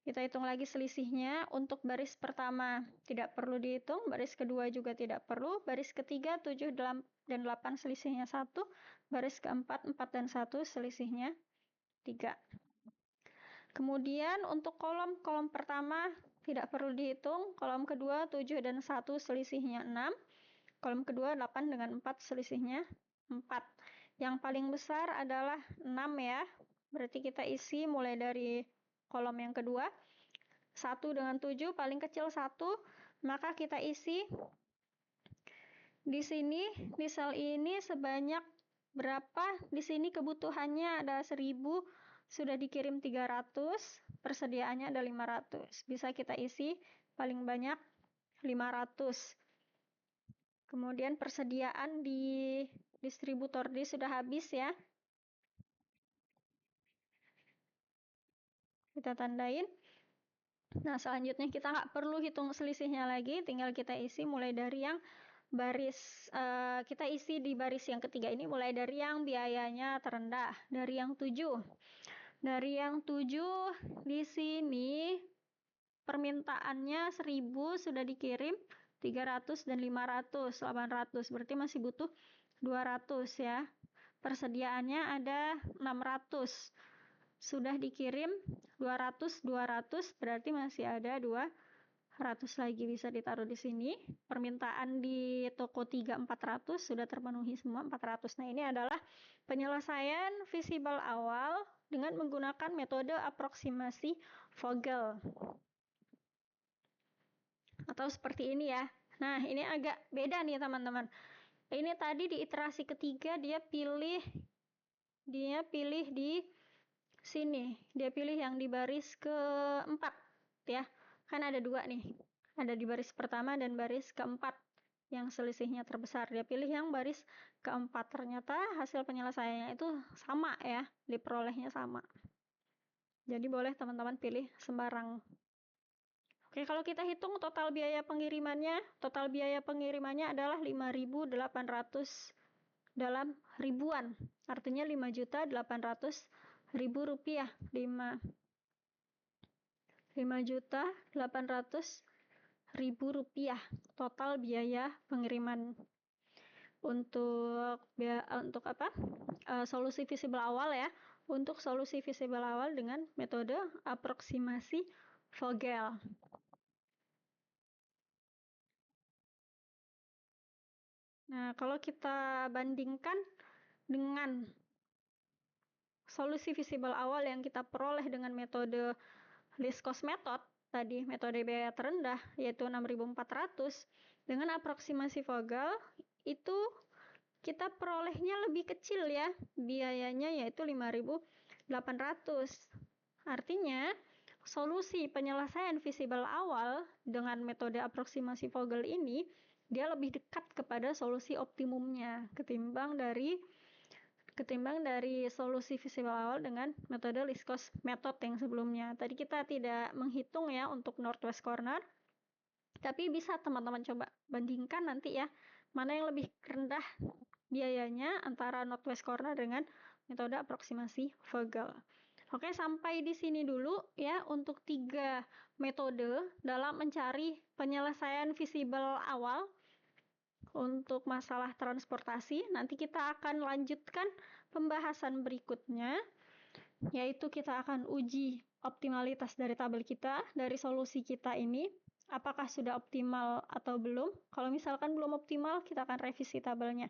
Kita hitung lagi selisihnya. Untuk baris pertama tidak perlu dihitung, baris kedua juga tidak perlu, baris ketiga 7 dan 8 selisihnya 1, baris keempat 4 dan 1 selisihnya 3. Kemudian untuk kolom pertama tidak perlu dihitung, kolom kedua 7 dan 1 selisihnya 6, kolom kedua 8 dengan 4 selisihnya 4. Yang paling besar adalah 6 ya, berarti kita isi mulai dari kolom yang kedua, 1 dengan 7, paling kecil 1, maka kita isi di sini, di sel ini sebanyak berapa? Di sini kebutuhannya ada 1000, sudah dikirim 300, persediaannya ada 500. Bisa kita isi paling banyak 500. Kemudian persediaan di distributor D sudah habis ya. Kita tandain. Nah, selanjutnya kita nggak perlu hitung selisihnya lagi, tinggal kita isi mulai dari yang baris, kita isi di baris yang ketiga ini mulai dari yang biayanya terendah, dari yang 7. Dari yang 7 di sini permintaannya 1000, sudah dikirim 300 dan 500, 800, berarti masih butuh 200 ya. Persediaannya ada 600. Sudah dikirim 200, berarti masih ada 200. lagi bisa ditaruh di sini. Permintaan di toko 3 400 sudah terpenuhi semua 400. Nah, ini adalah penyelesaian visible awal dengan menggunakan metode aproksimasi Vogel. Atau seperti ini ya. Nah, ini agak beda nih teman-teman. Ini tadi di iterasi ketiga dia pilih di sini. Dia pilih yang di baris keempat ya. Kan ada dua nih. Ada di baris pertama dan baris keempat yang selisihnya terbesar. Dia pilih yang baris keempat. Ternyata hasil penyelesaiannya itu sama ya. Diperolehnya sama. Jadi boleh teman-teman pilih sembarang. Oke, kalau kita hitung total biaya pengirimannya adalah 5.800 dalam ribuan. Artinya 5.800.000 rupiah. 5.800.000 rupiah total biaya pengiriman untuk apa? Solusi visible awal ya. Untuk solusi visible awal dengan metode aproksimasi Vogel. Nah, kalau kita bandingkan dengan solusi visible awal yang kita peroleh dengan metode least cost method tadi, metode biaya terendah yaitu 6.400, dengan aproksimasi Vogel itu kita perolehnya lebih kecil ya, biayanya yaitu 5.800. Artinya solusi penyelesaian visible awal dengan metode aproksimasi Vogel ini dia lebih dekat kepada solusi optimumnya ketimbang dari solusi visible awal dengan metode least cost method yang sebelumnya. Tadi kita tidak menghitung ya untuk northwest corner, tapi bisa teman-teman coba bandingkan nanti ya, mana yang lebih rendah biayanya antara northwest corner dengan metode aproksimasi Vogel. Oke, sampai di sini dulu ya untuk 3 metode dalam mencari penyelesaian visible awal untuk masalah transportasi. Nanti kita akan lanjutkan pembahasan berikutnya, yaitu kita akan uji optimalitas dari tabel kita, dari solusi kita ini, apakah sudah optimal atau belum. Kalau misalkan belum optimal, kita akan revisi tabelnya.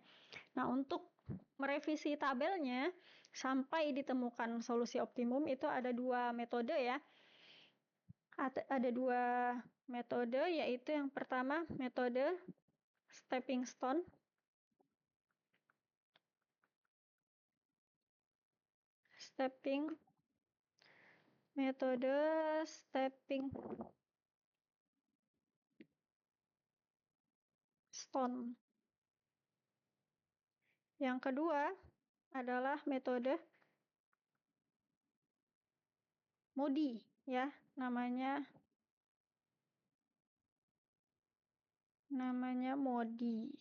Nah, untuk merevisi tabelnya sampai ditemukan solusi optimum itu ada 2 metode ya. Ada 2 metode, yaitu yang pertama metode stepping stone. Metode stepping stone. Yang kedua adalah metode MODI ya, namanya MODI.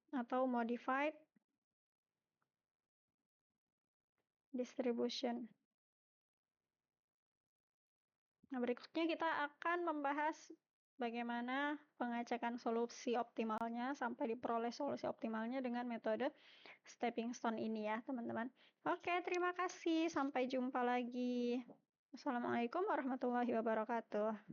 Atau modified distribution. Nah, berikutnya kita akan membahas bagaimana pengecekan solusi optimalnya sampai diperoleh solusi optimalnya dengan metode stepping stone ini ya, teman-teman. Oke, terima kasih. Sampai jumpa lagi. Assalamualaikum warahmatullahi wabarakatuh.